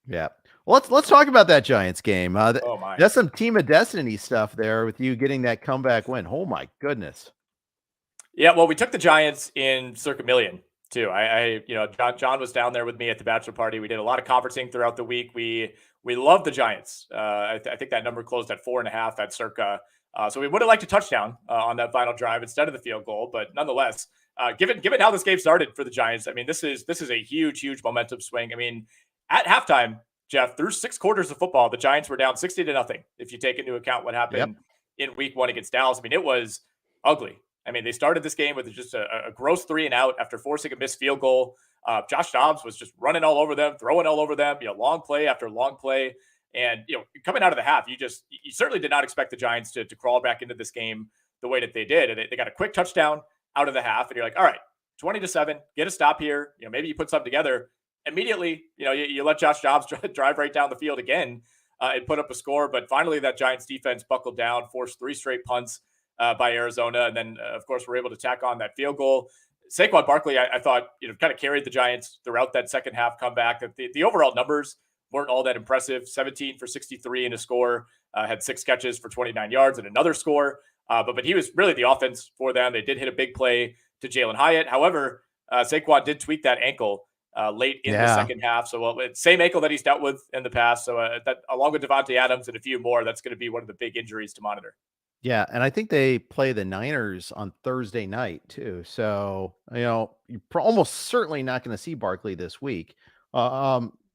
Yeah. Well, let's talk about that Giants game. Oh my! That's some Team of Destiny stuff there with you getting that comeback win. Oh my goodness. Yeah. Well, we took the Giants in circa million too. John was down there with me at the bachelor party. We did a lot of conferencing throughout the week. We love the Giants. I think that number closed at 4.5 at circa. So we would have liked a touchdown on that final drive instead of the field goal, but nonetheless, given how this game started for the Giants, I mean, this is a huge momentum swing. I mean, at halftime, Jeff, through 6 quarters of football, the Giants were down 60-0. If you take into account what happened in week 1 against Dallas, I mean, it was ugly. I mean, they started this game with just a gross 3-and-out after forcing a missed field goal. Josh Dobbs was just running all over them, throwing all over them, long play after long play. And, coming out of the half, you certainly did not expect the Giants to crawl back into this game the way that they did. And they got a quick touchdown out of the half. And you're like, all right, 20-7, get a stop here. Maybe you put something together. Immediately, you let Josh Dobbs drive right down the field again and put up a score. But finally, that Giants defense buckled down, forced 3 straight punts by Arizona. And then, of course, we're able to tack on that field goal. Saquon Barkley, I thought, kind of carried the Giants throughout that second half comeback. The overall numbers weren't all that impressive. 17 for 63 in a score, had 6 catches for 29 yards and another score. But he was really the offense for them. They did hit a big play to Jalen Hyatt. However, Saquon did tweak that ankle late in the second half. So same ankle that he's dealt with in the past. So that, along with Devontae Adams and a few more, that's going to be one of the big injuries to monitor. Yeah, and I think they play the Niners on Thursday night too. So, you're almost certainly not going to see Barkley this week.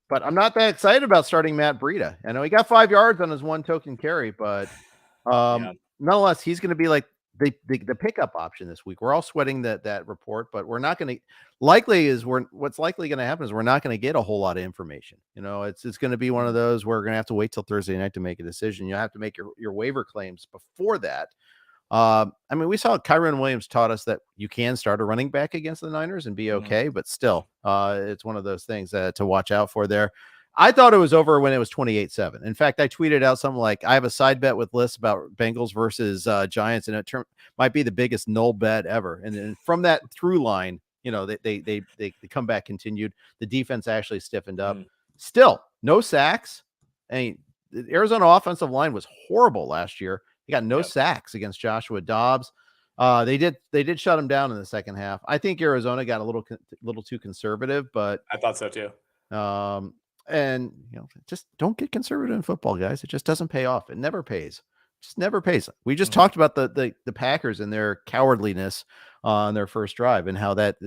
But I'm not that excited about starting Matt Breida. I know he got 5 yards on his 1 token carry, but nonetheless, he's going to be like the pickup option this week. We're all sweating that report, but we're not going to. What's likely going to happen is we're not going to get a whole lot of information. It's going to be one of those where we're going to have to wait till Thursday night to make a decision. You'll have to make your waiver claims before that. I mean, we saw Kyren Williams taught us that you can start a running back against the Niners and be okay, but still, it's one of those things to watch out for there. I thought it was over when it was 28-7. In fact, I tweeted out something like, I have a side bet with lists about Bengals versus Giants, and it might be the biggest null bet ever. And then from that through line, they comeback continued. The defense actually stiffened up. Still, no sacks. I mean, the Arizona offensive line was horrible last year. He got no sacks against Joshua Dobbs. They did shut him down in the second half. I think Arizona got a little too conservative, but I thought so too. And just don't get conservative in football, guys. It just doesn't pay off. It never pays. It just never pays. We just talked about the Packers and their cowardliness on their first drive and how that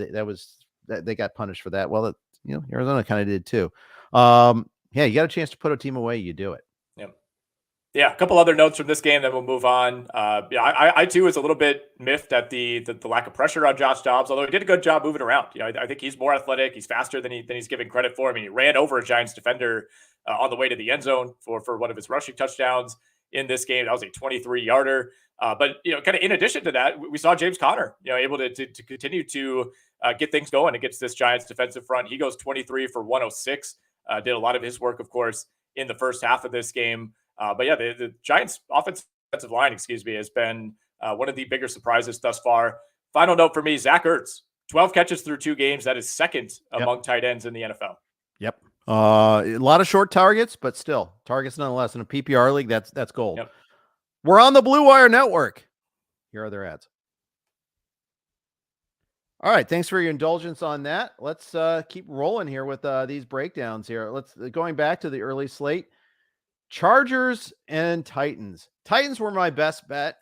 they got punished for that. Well, Arizona kind of did too. You got a chance to put a team away, you do it. Yeah, a couple other notes from this game, then we'll move on. I too was a little bit miffed at the lack of pressure on Josh Dobbs, although he did a good job moving around. I think he's more athletic. He's faster than he's given credit for. I mean, he ran over a Giants defender on the way to the end zone for one of his rushing touchdowns in this game. That was a 23-yarder. But kind of in addition to that, we saw James Conner, able to continue to get things going against this Giants defensive front. He goes 23 for 106. Did a lot of his work, of course, in the first half of this game. But yeah, the Giants offensive line, has been one of the bigger surprises thus far. Final note for me, Zach Ertz, 12 catches through 2 games. That is second among tight ends in the NFL. Yep. A lot of short targets, but still targets nonetheless. In a PPR league, that's gold. Yep. We're on the Blue Wire Network. Here are their ads. All right. Thanks for your indulgence on that. Let's keep rolling here with these breakdowns here. Going back to the early slate. Chargers and Titans. Titans were my best bet.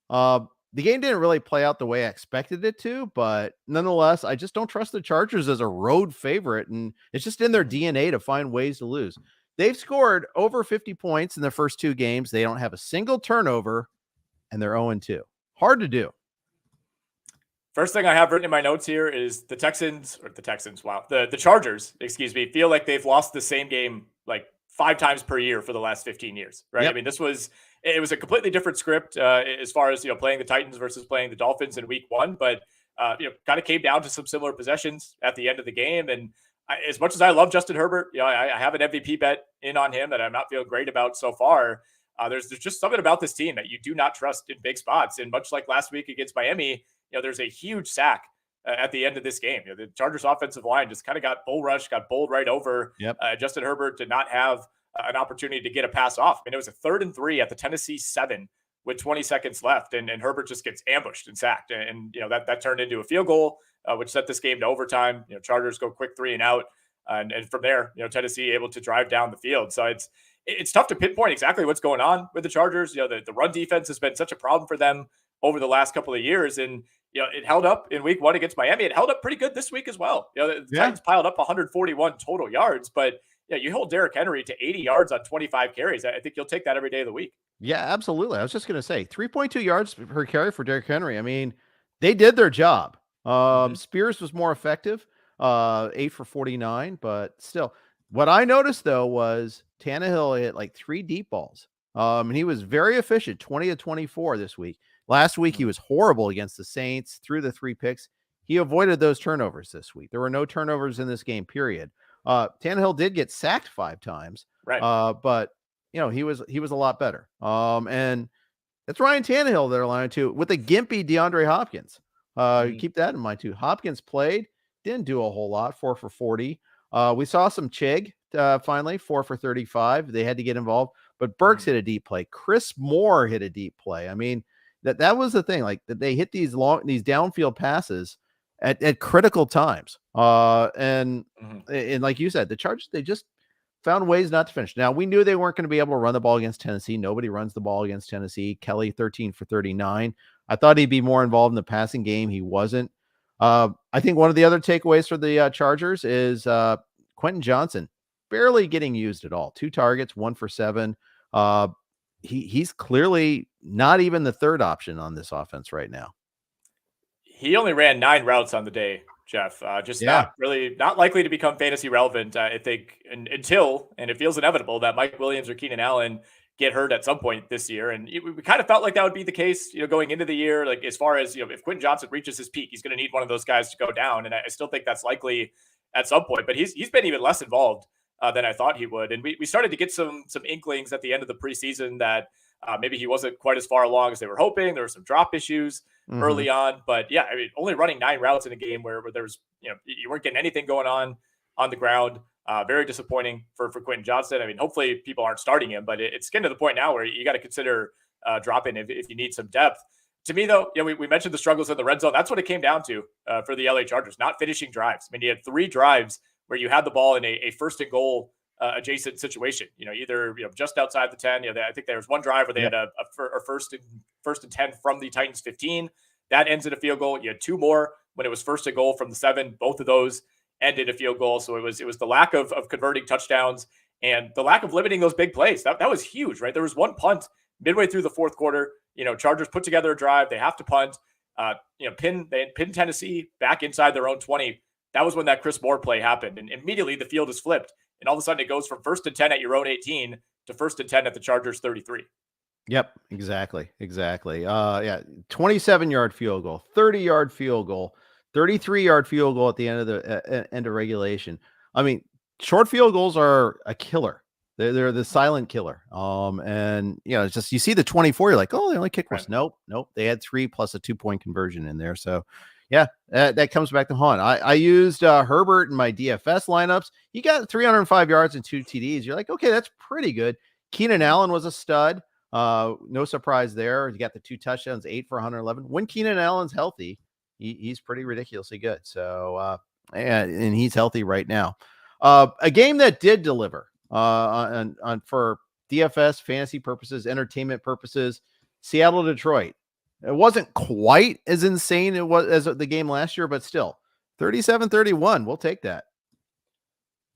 The game didn't really play out the way I expected it to, but nonetheless, I just don't trust the Chargers as a road favorite, and it's just in their DNA to find ways to lose. They've scored over 50 points in their first 2 games. They don't have a single turnover, and they're 0-2. Hard to do. First thing I have written in my notes here is the Chargers, feel like they've lost the same game like 5 times per year for the last 15 years, right? Yep. I mean, it was a completely different script as far as, playing the Titans versus playing the Dolphins in week 1, but, kind of came down to some similar possessions at the end of the game. And as much as I love Justin Herbert, I have an MVP bet in on him that I'm not feeling great about so far. There's just something about this team that you do not trust in big spots. And much like last week against Miami, there's a huge sack at the end of this game. The Chargers offensive line just kind of got bull rushed, got bowled right over. Yep. Justin Herbert did not have an opportunity to get a pass off. I mean, it was a 3rd and 3 at the Tennessee 7 with 20 seconds left, and Herbert just gets ambushed and sacked, and that turned into a field goal, which set this game to overtime. Chargers go quick 3 and out, and from there, Tennessee able to drive down the field. So it's tough to pinpoint exactly what's going on with the Chargers. The run defense has been such a problem for them over the last couple of years, and it held up in week 1 against Miami. It held up pretty good this week as well. The Titans piled up 141 total yards, but you hold Derrick Henry to 80 yards on 25 carries. I think you'll take that every day of the week. Yeah, absolutely. I was just going to say 3.2 yards per carry for Derrick Henry. I mean, they did their job. Spears was more effective, 8 for 49, but still. What I noticed, though, was Tannehill hit like 3 deep balls. And he was very efficient, 20 to 24 this week. Last week, he was horrible against the Saints, threw the 3 picks. He avoided those turnovers this week. There were no turnovers in this game, period. Tannehill did get sacked 5 times, right? But he was a lot better. And it's Ryan Tannehill they're lying to with a gimpy DeAndre Hopkins. Keep that in mind too. Hopkins played, didn't do a whole lot, 4 for 40. We saw some Chig finally, 4 for 35. They had to get involved, but Burks hit a deep play. Chris Moore hit a deep play. I mean, that was the thing. Like that they hit these downfield passes at critical times. And like you said, the Chargers, they just found ways not to finish. Now, we knew they weren't going to be able to run the ball against Tennessee. Nobody runs the ball against Tennessee. Kelly, 13 for 39. I thought he'd be more involved in the passing game. He wasn't. I think one of the other takeaways for the Chargers is Quentin Johnson barely getting used at all. 2 targets, 1 for 7. He's clearly not even the third option on this offense right now. He only ran 9 routes on the day, Jeff. Not likely to become fantasy relevant, I think, until, and it feels inevitable, that Mike Williams or Keenan Allen get hurt at some point this year. And we kind of felt like that would be the case, going into the year. Like, as far as, if Quentin Johnson reaches his peak, he's going to need one of those guys to go down. And I still think that's likely at some point, but he's been even less involved than I thought he would. And we started to get some inklings at the end of the preseason that maybe he wasn't quite as far along as they were hoping. There were some drop issues early on, but yeah, I mean, only running 9 routes in a game where there's, you weren't getting anything going on the ground. Very disappointing for Quentin Johnson. I mean, hopefully people aren't starting him, but it's getting to the point now where you got to consider dropping if you need some depth. To me, though, we mentioned the struggles in the red zone. That's what it came down to for the LA Chargers, not finishing drives. I mean, you had 3 drives where you had the ball in a first and goal adjacent situation, either just outside the 10. I think there was one drive where they had a first and 10 from the Titans 15. That ends in a field goal. You had 2 more when it was first and goal from the 7. Both of those ended a field goal. So it was the lack of converting touchdowns and the lack of limiting those big plays. That was huge, right? There was one punt midway through the fourth quarter. Chargers put together a drive. They have to punt. They pin Tennessee back inside their own 20. That was when that Chris Moore play happened, and immediately the field is flipped, and all of a sudden it goes from 1st and 10 at your own 18 to 1st and 10 at the Chargers 33. Yep, exactly. 27-yard field goal, 30-yard field goal, 33-yard field goal at the end of the end of regulation. I mean, short field goals are a killer. They're the silent killer. And it's just, you see the 24, you're like, oh, they only kicked once. Nope. They had 3 plus a 2-point conversion in there. So yeah, that comes back to haunt. I used Herbert in my DFS lineups. He got 305 yards and 2 TDs. You're like, okay, that's pretty good. Keenan Allen was a stud. No surprise there. He got the 2 touchdowns, 8 for 111. When Keenan Allen's healthy, he's pretty ridiculously good. So, and he's healthy right now. A game that did deliver on for DFS fantasy purposes, entertainment purposes, Seattle, Detroit. It wasn't quite as insane as the game last year, but still 37-31. We'll take that.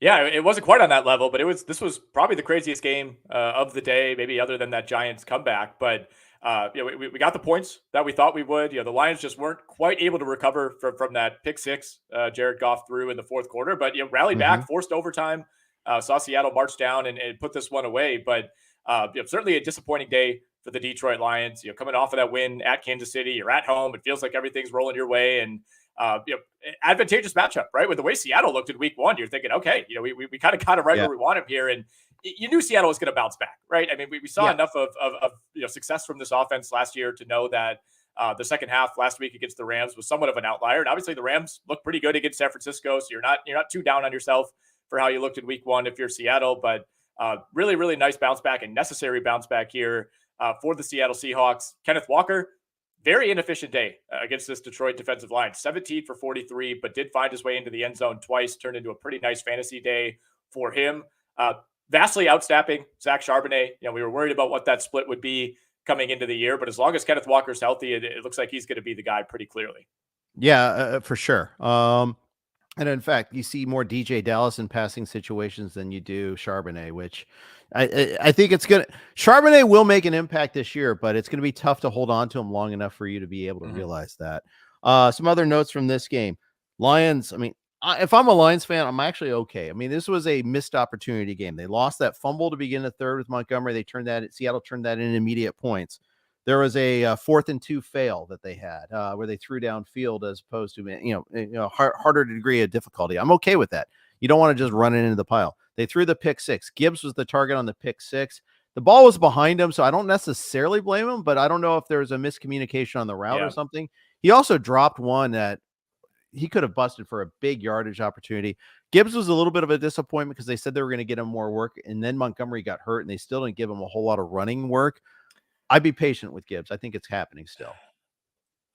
Yeah, it wasn't quite on that level, but this was probably the craziest game of the day, maybe other than that Giants comeback. But we got the points that we thought we would. The Lions just weren't quite able to recover from that pick 6 Jared Goff threw in the fourth quarter, but rallied back, forced overtime, saw Seattle march down and put this one away. But certainly a disappointing day for the Detroit Lions. Coming off of that win at Kansas City, you're at home. It feels like everything's rolling your way, and advantageous matchup, right? With the way Seattle looked in week 1, you're thinking, okay, we kind of got him right where we want him here, and you knew Seattle was going to bounce back, right? I mean, we saw enough of success from this offense last year to know that the second half last week against the Rams was somewhat of an outlier, and obviously the Rams looked pretty good against San Francisco, so you're not too down on yourself for how you looked in week 1 if you're Seattle, but really, really nice bounce back and necessary bounce back here for the Seattle Seahawks. Kenneth Walker, very inefficient day against this Detroit defensive line. 17 for 43, but did find his way into the end zone twice. Turned into a pretty nice fantasy day for him. Vastly outstaffing Zach Charbonnet. We were worried about what that split would be coming into the year, but as long as Kenneth Walker's healthy, it looks like he's going to be the guy pretty clearly. Yeah, for sure. And in fact, you see more DJ Dallas in passing situations than you do Charbonnet, which I think it's going to, Charbonnet will make an impact this year, but it's going to be tough to hold on to him long enough for you to be able to realize that. Some other notes from this game. Lions, I mean, if I'm a Lions fan, I'm actually okay. I mean, this was a missed opportunity game. They lost that fumble to begin the third with Montgomery. Seattle turned that in immediate points. There was a 4th and 2 fail that they had where they threw downfield as opposed to, harder degree of difficulty. I'm okay with that. You don't want to just run it into the pile. They threw the pick 6. Gibbs was the target on the pick 6. The ball was behind him, so I don't necessarily blame him, but I don't know if there was a miscommunication on the route or something. He also dropped one that he could have busted for a big yardage opportunity. Gibbs was a little bit of a disappointment because they said they were going to get him more work, and then Montgomery got hurt, and they still didn't give him a whole lot of running work. I'd be patient with Gibbs. I think it's happening still.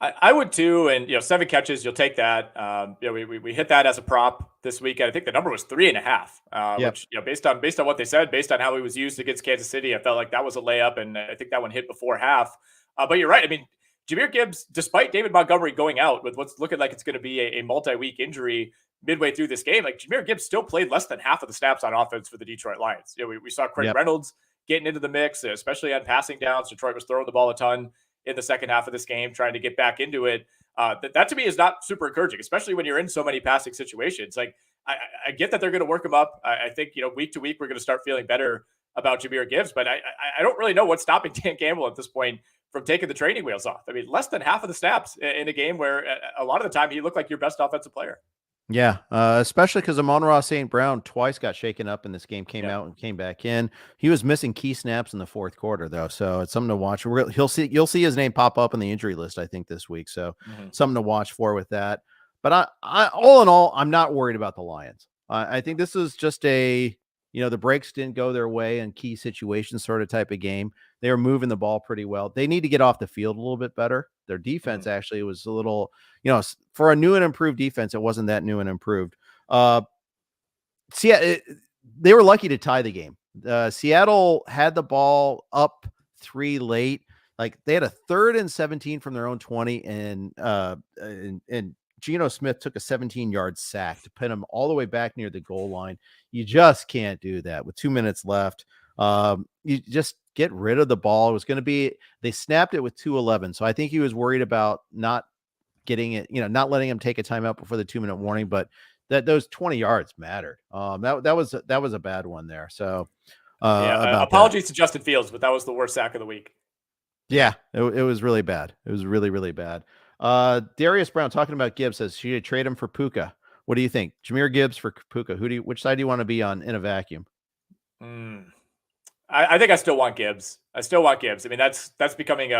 I would too. And, 7 catches, you'll take that. We hit that as a prop this weekend. I think the number was 3.5, which, based on what they said, based on how he was used against Kansas City, I felt like that was a layup. And I think that one hit before half. But you're right. I mean, Jahmyr Gibbs, despite David Montgomery going out with what's looking like it's going to be a multi-week injury midway through this game, like Jahmyr Gibbs still played less than half of the snaps on offense for the Detroit Lions. We saw Craig Reynolds getting into the mix, especially on passing downs. Detroit was throwing the ball a ton in the second half of this game, trying to get back into it. That to me is not super encouraging, especially when you're in so many passing situations. Like I get that they're going to work him up. I think, week to week, we're going to start feeling better about Jahmyr Gibbs, but I don't really know what's stopping Dan Campbell at this point from taking the training wheels off. I mean, less than half of the snaps in a game where a lot of the time he looked like your best offensive player. Yeah, especially because Amon-Ra St. Brown twice got shaken up in this game, came out and came back in. He was missing key snaps in the fourth quarter, though, so it's something to watch. You'll see his name pop up on the injury list, I think, this week, so something to watch for with that. But I all in all, I'm not worried about the Lions. I think this is just the breaks didn't go their way in key situations sort of type of game. They were moving the ball pretty well. They need to get off the field a little bit better. Their defense actually was a little, for a new and improved defense, it wasn't that new and improved. They were lucky to tie the game. Seattle had the ball up 3 late. Like they had a 3rd and 17 from their own 20, and Geno Smith took a 17-yard sack to pin him all the way back near the goal line. You just can't do that with 2 minutes left. You just get rid of the ball. It was going to be, they snapped it with 2:11. So I think he was worried about not getting it, not letting him take a timeout before the 2-minute warning, but those 20 yards mattered. That was a bad one there. So apologies to Justin Fields, but that was the worst sack of the week. Yeah, it was really bad. It was really, really bad. Darius Brown talking about Gibbs says, should you trade him for Puka? What do you think? Jahmyr Gibbs for Puka? Which side do you want to be on in a vacuum? I think I still want Gibbs. I mean, that's becoming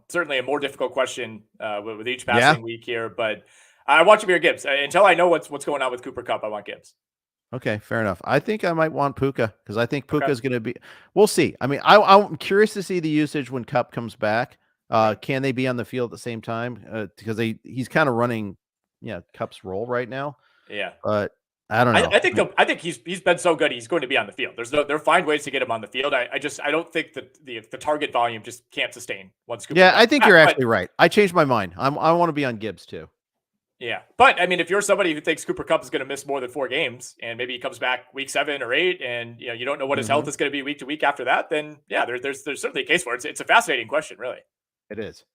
certainly a more difficult question with each passing week here. But I want Jahmyr Gibbs until I know what's going on with Cooper Kupp. I want Gibbs. Okay, fair enough. I think I might want Puka because I think Puka is going to be. We'll see. I mean, I'm curious to see the usage when Kupp comes back. Can they be on the field at the same time? Because he's kind of running, Kupp's role right now. Yeah, but I don't know. I think he's been so good. He's going to be on the field. They'll find ways to get him on the field. I don't think that the target volume just can't sustain once. I think you're actually right. I changed my mind. I want to be on Gibbs too. Yeah, but I mean, if you're somebody who thinks Cooper Kupp is going to miss more than 4 games, and maybe he comes back week 7 or 8, and you don't know what his health is going to be week to week after that, then there's certainly a case for it. It's a fascinating question, really. It is.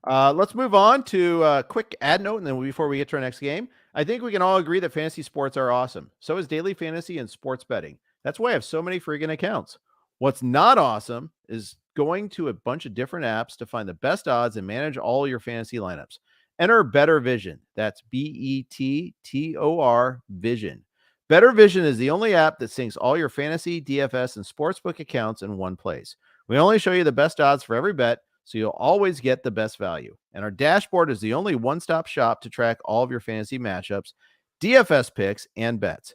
Let's move on to a quick ad note, and then before we get to our next game, I think we can all agree that fantasy sports are awesome. So is daily fantasy and sports betting. That's why I have so many friggin' accounts. What's not awesome is going to a bunch of different apps to find the best odds and manage all your fantasy lineups. Enter Bettor Vision. That's Bettor Vision. Bettor Vision is the only app that syncs all your fantasy, DFS, and sportsbook accounts in one place. We only show you the best odds for every bet, so you'll always get the best value. And our dashboard is the only one-stop shop to track all of your fantasy matchups, DFS picks, and bets.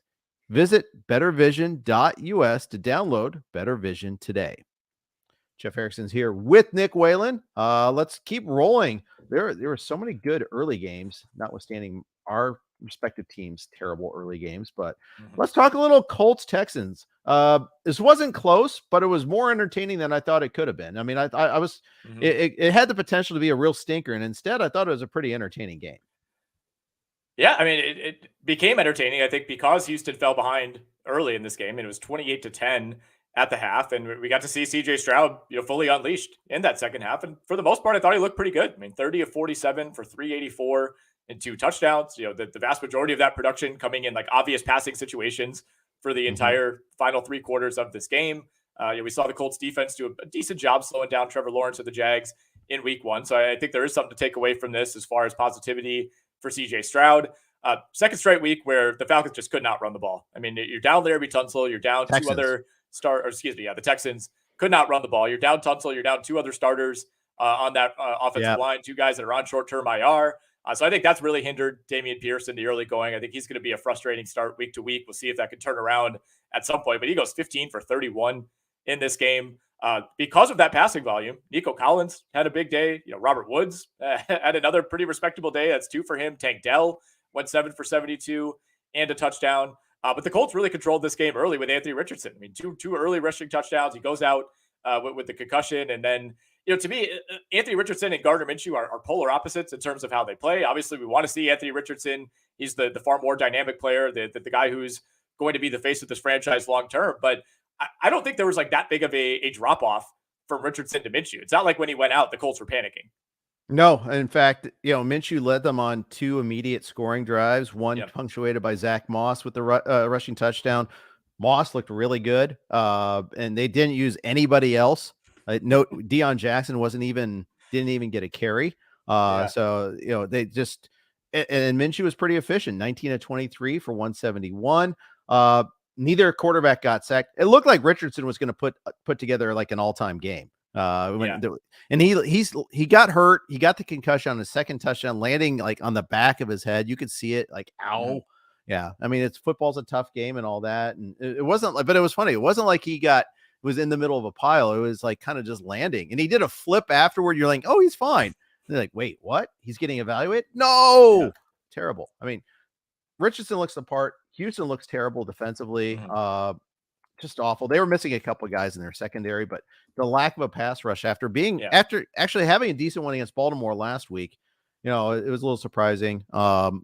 Visit bettervision.us to download Bettor Vision today. Jeff Erickson's here with Nick Whalen. Let's keep rolling. There were so many good early games, notwithstanding our respective teams' terrible early games. But let's talk a little Colts Texans. This wasn't close, but it was more entertaining than I thought it could have been. I mean, I was it had the potential to be a real stinker, and instead I thought it was a pretty entertaining game. Yeah, I mean, it became entertaining, I think, because Houston fell behind early in this game, and it was 28-10 at the half, and we got to see CJ Stroud, fully unleashed in that second half. And for the most part, I thought he looked pretty good. I mean, 30 of 47 for 384 and 2 touchdowns. The vast majority of that production coming in like obvious passing situations for the entire final 3 quarters of this game. We saw the Colts defense do a decent job slowing down Trevor Lawrence of the Jags in week 1. So I think there is something to take away from this as far as positivity for CJ Stroud. Second straight week where the Falcons just could not run the ball. I mean, you're down Larry Tunsil, you're down Texans. 2 other the Texans could not run the ball. You're down Tunsil, you're down 2 other starters on that offensive line, 2 guys that are on short-term IR. So I think that's really hindered Dameon Pierce in the early going. I think he's going to be a frustrating start week to week. We'll see if that can turn around at some point. But he goes 15 for 31 in this game. Because of that passing volume, Nico Collins had a big day. Robert Woods had another pretty respectable day. That's 2 for him. Tank Dell went 7 for 72 and a touchdown. But the Colts really controlled this game early with Anthony Richardson. I mean, two early rushing touchdowns. He goes out with the concussion. And then, to me, Anthony Richardson and Gardner Minshew are polar opposites in terms of how they play. Obviously, we want to see Anthony Richardson. He's the far more dynamic player, the guy who's going to be the face of this franchise long term. But I don't think there was like that big of a drop off from Richardson to Minshew. It's not like when he went out, the Colts were panicking. No, in fact, Minshew led them on 2 immediate scoring drives, one punctuated by Zach Moss with the rushing touchdown. Moss looked really good, and they didn't use anybody else. No, Deion Jackson didn't even get a carry. So they just and Minshew was pretty efficient, 19 of 23 for 171. Neither quarterback got sacked. It looked like Richardson was going to put together like an all-time game. And he got hurt. He got the concussion on his second touchdown, landing like on the back of his head. You could see it, like, ow. Yeah. I mean, football's a tough game and all that. And it wasn't like, but it was funny. It wasn't like he was in the middle of a pile. It was like kind of just landing. And he did a flip afterward. You're like, oh, he's fine. And they're like, wait, what? He's getting evaluated? No. Terrible. I mean, Richardson looks the part. Houston looks terrible defensively. Just awful. They were missing a couple of guys in their secondary, but the lack of a pass rush after actually having a decent one against Baltimore last week, it was a little surprising. Michael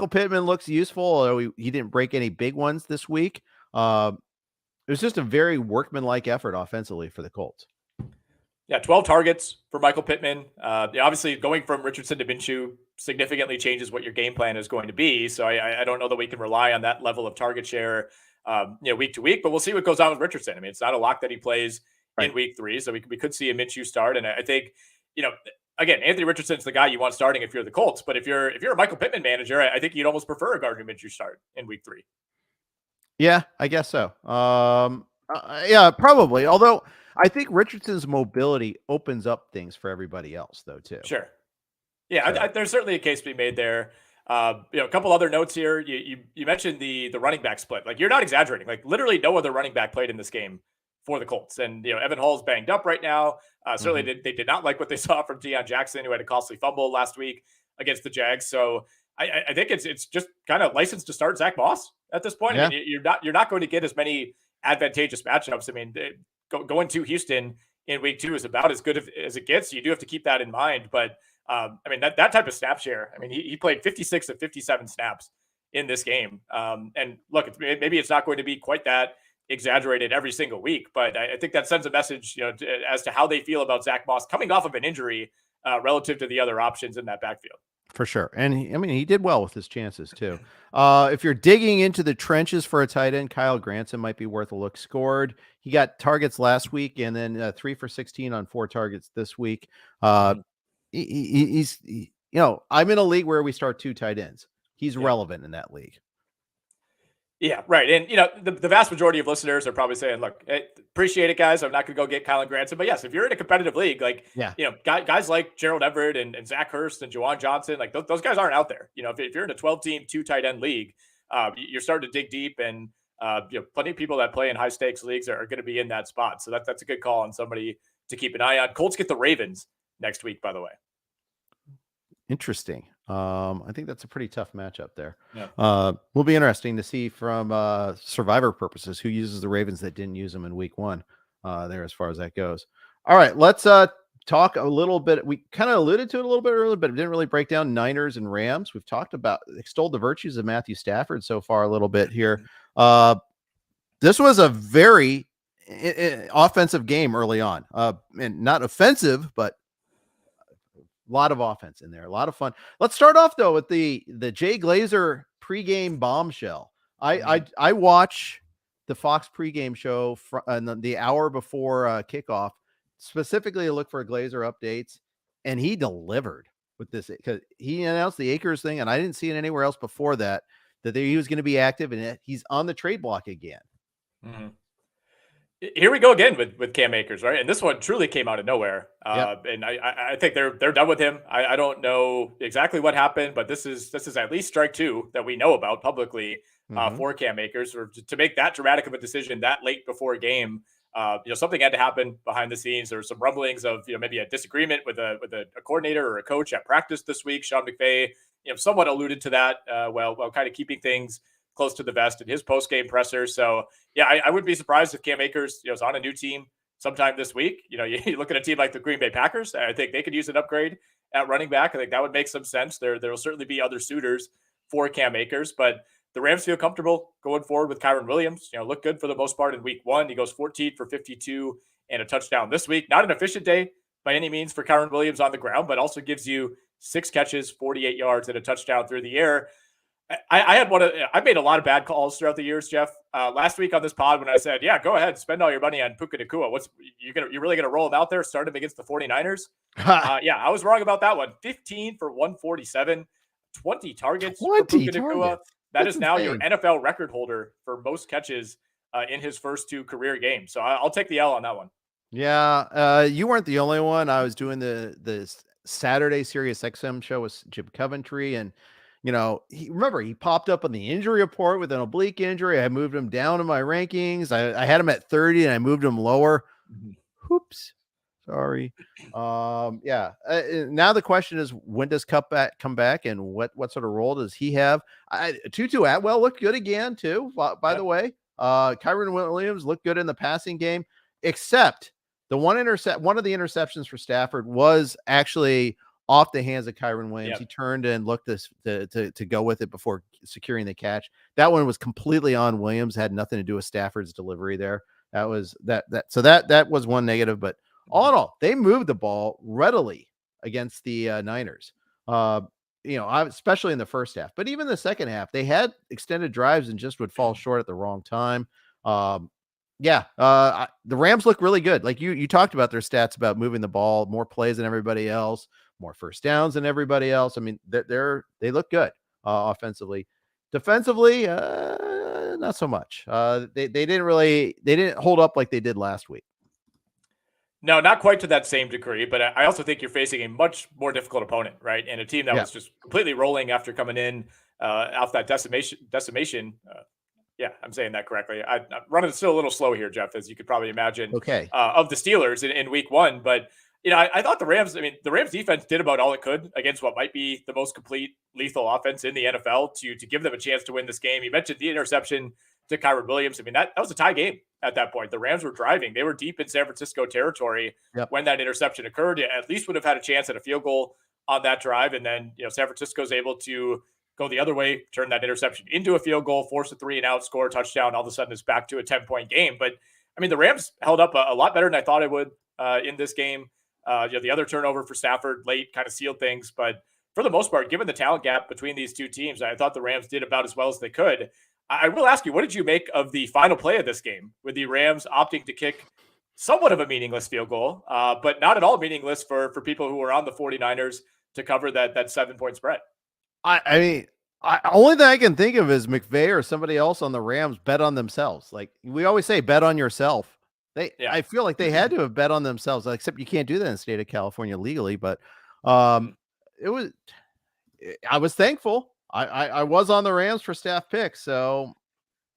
Pittman looks useful, although he didn't break any big ones this week. It was just a very workmanlike effort offensively for the Colts. Yeah, 12 targets for Michael Pittman. Obviously, going from Richardson to Minshew significantly changes what your game plan is going to be. So I don't know that we can rely on that level of target share, week to week. But we'll see what goes on with Richardson. I mean, it's not a lock that he plays in week 3, so we could see a Minshew start. And I think, again, Anthony Richardson's the guy you want starting if you're the Colts. But if you're a Michael Pittman manager, I think you'd almost prefer a Gardner Minshew start in week 3. Yeah, I guess so. Yeah, probably. Although I think Richardson's mobility opens up things for everybody else, though, too. Sure. Yeah, there's certainly a case to be made there. A couple other notes here. You mentioned the running back split. Like, you're not exaggerating. Like, literally no other running back played in this game for the Colts. And, Evan Hall's banged up right now. Certainly they did not like what they saw from Deion Jackson, who had a costly fumble last week against the Jags. So I think it's just kind of licensed to start Zach Moss at this point. Yeah. I mean, you're not going to get as many advantageous matchups. I mean, going to Houston in week 2 is about as good as it gets. You do have to keep that in mind. But I mean, that type of snap share, I mean, he played 56 of 57 snaps in this game. And look, maybe it's not going to be quite that exaggerated every single week, but I think that sends a message, as to how they feel about Zach Moss coming off of an injury relative to the other options in that backfield. For sure. And he did well with his chances too. If you're digging into the trenches for a tight end, Kyle Granson might be worth a look. Scored. He got targets last week and then 3 for 16 on 4 targets this week. He's I'm in a league where we start 2 tight ends. He's relevant in that league. Yeah, right. And, the vast majority of listeners are probably saying, look, appreciate it, guys. I'm not going to go get Kylen Granson. But yes, if you're in a competitive league, like, guys like Gerald Everett and Zach Hurst and Juwan Johnson, like those guys aren't out there. If you're in a 12-team, 2 tight end league, you're starting to dig deep. And Plenty of people that play in high stakes leagues are going to be in that spot. So that's a good call on somebody to keep an eye on. Colts get the Ravens next week, by the way. Interesting. I think that's a pretty tough matchup there. Yeah. Will be interesting to see from survivor purposes who uses the Ravens that didn't use them in week 1 there as far as that goes. All right, let's talk a little bit. We kind of alluded to it a little bit earlier, but it didn't really break down Niners and Rams. We've talked about, extolled the virtues of Matthew Stafford so far a little bit here. This was a very offensive game early on, and not offensive, but a lot of offense in there, a lot of fun. Let's start off though with the Jay Glazer pregame bombshell. I watch the Fox pregame show the hour before kickoff, specifically to look for Glazer updates, and he delivered with this because he announced the Akers thing, and I didn't see it anywhere else before that he was going to be active, and he's on the trade block again. Mm-hmm. Here we go again with Cam Akers, right? And this one truly came out of nowhere. And I think they're done with him. I don't know exactly what happened, but this is at least strike 2 that we know about publicly for Cam Akers, or to make that dramatic of a decision that late before a game. Something had to happen behind the scenes. There were some rumblings of maybe a disagreement with a coordinator or a coach at practice this week. Sean McVay, somewhat alluded to that while kind of keeping things close to the vest in his post-game presser. So yeah, I wouldn't be surprised if Cam Akers is on a new team sometime this week. You look at a team like the Green Bay Packers. I think they could use an upgrade at running back. I think that would make some sense. There will certainly be other suitors for Cam Akers, but the Rams feel comfortable going forward with Kyren Williams. Look good for the most part in week 1. He goes 14 for 52 and a touchdown this week. Not an efficient day by any means for Kyren Williams on the ground, but also gives you 6 catches, 48 yards, and a touchdown through the air. I made a lot of bad calls throughout the years, Jeff. Last week on this pod, when I said, yeah, go ahead, spend all your money on Puka Nacua. You're really gonna roll him out there, start him against the 49ers? Yeah, I was wrong about that one. 15 for 147, 20 targets for Puka Nacua. That is now your NFL record holder for most catches in his first 2 career games. So I'll take the L on that one. Yeah, you weren't the only one. I was doing the Saturday Sirius XM show with Jim Coventry, and he popped up on the injury report with an oblique injury. I moved him down in my rankings. I had him at 30 and I moved him lower. Oops. Sorry. Now the question is, when does Cup come back, and what sort of role does he have? Tutu Atwell looked good again too, by the way. Kyren Williams looked good in the passing game, except the one of the interceptions for Stafford was actually off the hands of Kyren Williams. Yep. He turned and looked to go with it before securing the catch. That one was completely on Williams, had nothing to do with Stafford's delivery there. That was that was one negative, but all in all, they moved the ball readily against the Niners. Especially in the first half, but even the second half, they had extended drives and just would fall short at the wrong time. The Rams look really good. Like you talked about their stats about moving the ball, more plays than everybody else, more first downs than everybody else. I mean, they look good offensively. Defensively, not so much. They didn't hold up like they did last week. No, not quite to that same degree, but I also think you're facing a much more difficult opponent, right? And a team that was just completely rolling after coming in off that decimation. Yeah, I'm saying that correctly. I'm running still a little slow here, Jeff, as you could probably imagine. Okay. Of the Steelers in week 1, but I thought the Rams defense did about all it could against what might be the most complete lethal offense in the NFL to give them a chance to win this game. You mentioned the interception to Kyren Williams. I mean, that was a tie game at that point. The Rams were driving. They were deep in San Francisco territory when that interception occurred. At least would have had a chance at a field goal on that drive. And then, San Francisco's able to go the other way, turn that interception into a field goal, force a 3-and-out, score a touchdown. All of a sudden it's back to a 10-point game. But I mean, the Rams held up a lot better than I thought it would in this game. The other turnover for Stafford late kind of sealed things. But for the most part, given the talent gap between these two teams, I thought the Rams did about as well as they could. I will ask you, what did you make of the final play of this game, with the Rams opting to kick somewhat of a meaningless field goal, but not at all meaningless for people who were on the 49ers to cover that 7-point spread? I mean, only thing I can think of is McVay or somebody else on the Rams bet on themselves. Like we always say, bet on yourself. I feel like they had to have bet on themselves, except you can't do that in the state of California legally. But I was thankful. I was on the Rams for staff picks, so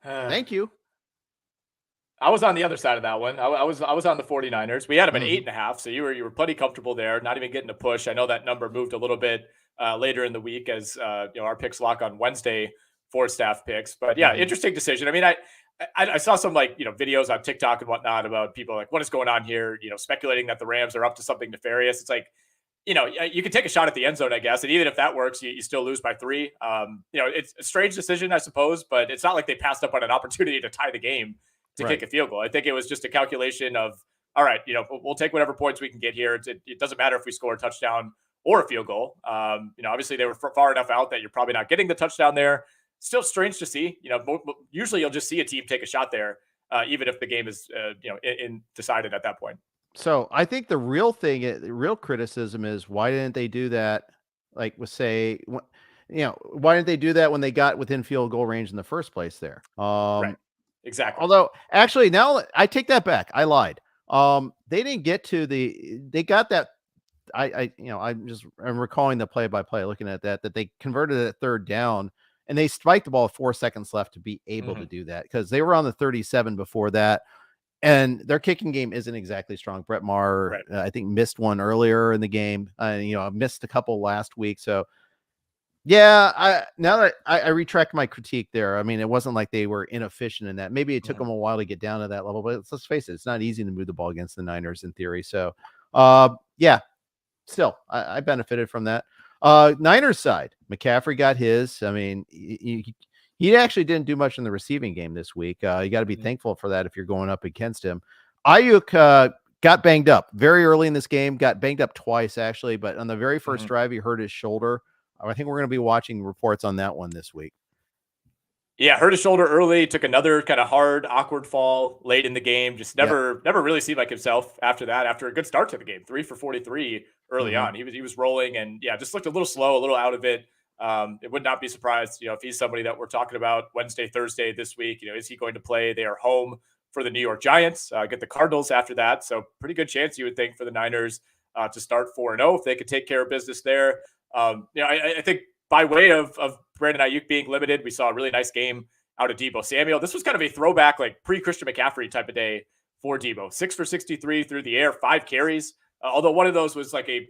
Thank you. I was on the other side of that one. I was on the 49ers. We had them at Mhm. 8.5, so you were plenty comfortable there, not even getting a push. I know that number moved a little bit later in the week as our picks lock on Wednesday for staff picks. But yeah, Mhm. interesting decision. I mean, I saw some videos on TikTok and whatnot about people like, what is going on here? Speculating that the Rams are up to something nefarious. It's like, you can take a shot at the end zone, I guess. And even if that works, you still lose by 3. It's a strange decision, I suppose, but it's not like they passed up on an opportunity to tie the game to kick a field goal. I think it was just a calculation of, all right, we'll take whatever points we can get here. It doesn't matter if we score a touchdown or a field goal. Obviously they were far enough out that you're probably not getting the touchdown there. Still strange to see. Usually you'll just see a team take a shot there, even if the game is, decided at that point. So I think the real thing, the real criticism is why didn't they do that? Like, why didn't they do that when they got within field goal range in the first place there? Right. Exactly. Although, actually, now I take that back. I lied. They didn't get to they got that. I'm recalling the play-by-play, looking at that they converted it at 3rd down and they spiked the ball with 4 seconds left to be able to do that because they were on the 37 before that. And their kicking game isn't exactly strong. Brett Maher, I think, missed one earlier in the game. Missed a couple last week. So, yeah, now that I retract my critique there. I mean, it wasn't like they were inefficient in that. Maybe it took them a while to get down to that level, but let's face it, it's not easy to move the ball against the Niners in theory. So, yeah, still, I benefited from that. Niners side, McCaffrey got his. I mean, he actually didn't do much in the receiving game this week. You got to be thankful for that if you're going up against him. Ayuk got banged up very early in this game, got banged up twice, actually. But on the very first drive, he hurt his shoulder. I think we're going to be watching reports on that one this week. Yeah, hurt his shoulder early, took another kind of hard, awkward fall late in the game. Just never really seemed like himself after that, after a good start to the game. 3 for 43 early on. He was rolling and just looked a little slow, a little out of it. It would not be surprised, if he's somebody that we're talking about Wednesday, Thursday this week. Is he going to play? They are home for the New York Giants, get the Cardinals after that. So pretty good chance, you would think, for the Niners to start 4-0 if they could take care of business there. I think by way of Brandon Ayuk being limited, we saw a really nice game out of Deebo Samuel. This was kind of a throwback, like pre-Christian McCaffrey type of day for Deebo. 6 for 63 through the air, 5 carries. Although one of those was like a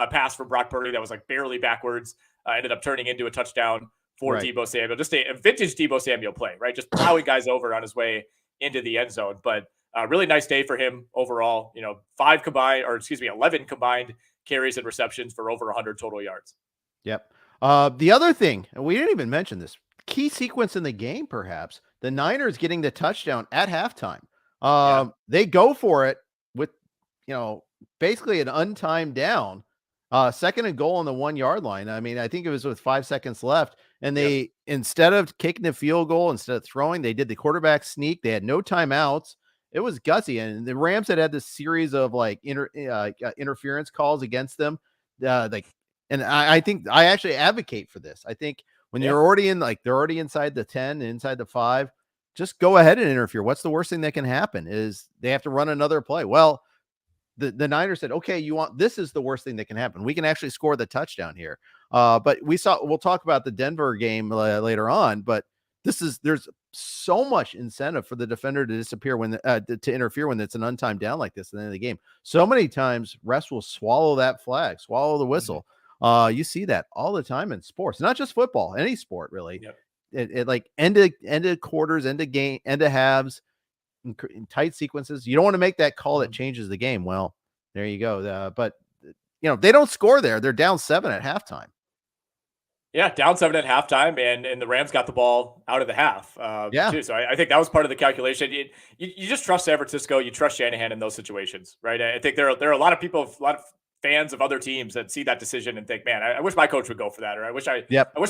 pass from Brock Purdy that was like barely backwards, ended up turning into a touchdown for Deebo Samuel. Just a vintage Deebo Samuel play, right? Just plowing guys over on his way into the end zone. But really nice day for him overall. 11 combined carries and receptions for over 100 total yards. Yep. The other thing, and we didn't even mention this, key sequence in the game, perhaps, the Niners getting the touchdown at halftime. They go for it with, basically an untimed down, 2nd and goal on the 1 yard line. I mean, I think it was with 5 seconds left. And they, instead of kicking the field goal, instead of throwing, they did the quarterback sneak. They had no timeouts. It was gutsy. And the Rams had this series of interference calls against them. And I think I actually advocate for this. I think when you're already they're already inside the 10, inside the 5, just go ahead and interfere. What's the worst thing that can happen is they have to run another play. Well, the Niners said, okay, this is the worst thing that can happen. We can actually score the touchdown here. But we'll talk about the Denver game later on, but there's so much incentive for the defender to disappear to interfere when it's an untimed down like this at the end of the game. So many times refs will swallow that flag, swallow the whistle. You see that all the time in sports, not just football, any sport really. It like ended quarters, end of game, end of halves, in tight sequences. You don't want to make that call that changes the game. Well, there you go. But they don't score there. They're down 7 at halftime. Yeah, down 7 at halftime, and the Rams got the ball out of the half. Too. So I think that was part of the calculation. You just trust San Francisco. You trust Shanahan in those situations, right? I think there are a lot of people, a lot of fans of other teams that see that decision and think, man, I wish my coach would go for that, or I wish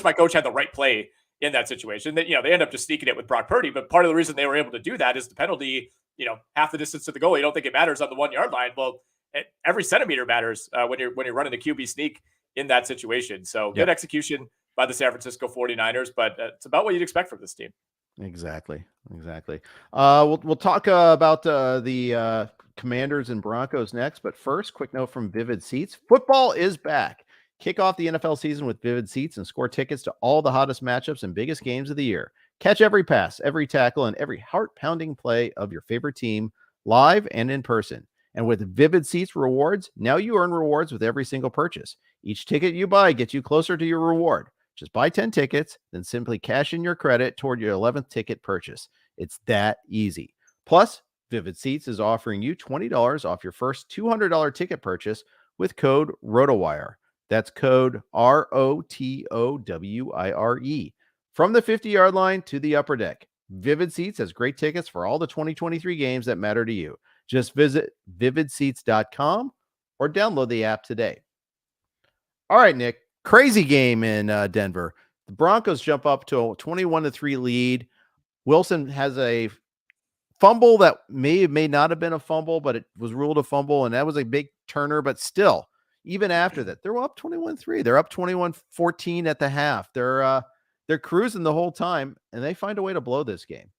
my coach had the right play in that situation. That they end up just sneaking it with Brock Purdy. But part of the reason they were able to do that is the penalty. Half the distance to the goal. You don't think it matters on the 1 yard line? Well, every centimeter matters when you're running the QB sneak in that situation. So good execution by the San Francisco 49ers, but it's about what you'd expect from this team. Exactly. We'll talk about the Commanders and Broncos next, but first, quick note from Vivid Seats. Football is back. Kick off the NFL season with Vivid Seats and score tickets to all the hottest matchups and biggest games of the year. Catch every pass, every tackle, and every heart-pounding play of your favorite team live and in person. And with Vivid Seats rewards, now you earn rewards with every single purchase. Each ticket you buy gets you closer to your reward. Just buy 10 tickets, then simply cash in your credit toward your 11th ticket purchase. It's that easy. Plus, Vivid Seats is offering you $20 off your first $200 ticket purchase with code RotoWire. That's code ROTOWIRE. From the 50-yard line to the upper deck, Vivid Seats has great tickets for all the 2023 games that matter to you. Just visit vividseats.com or download the app today. All right, Nick, crazy game in Denver. The Broncos jump up to a 21-3 lead. Wilson has a fumble that may not have been a fumble, but it was ruled a fumble, and that was a big turner. But still, even after that, they're up 21-3. They're up 21-14 at the half. They're cruising the whole time, and they find a way to blow this game.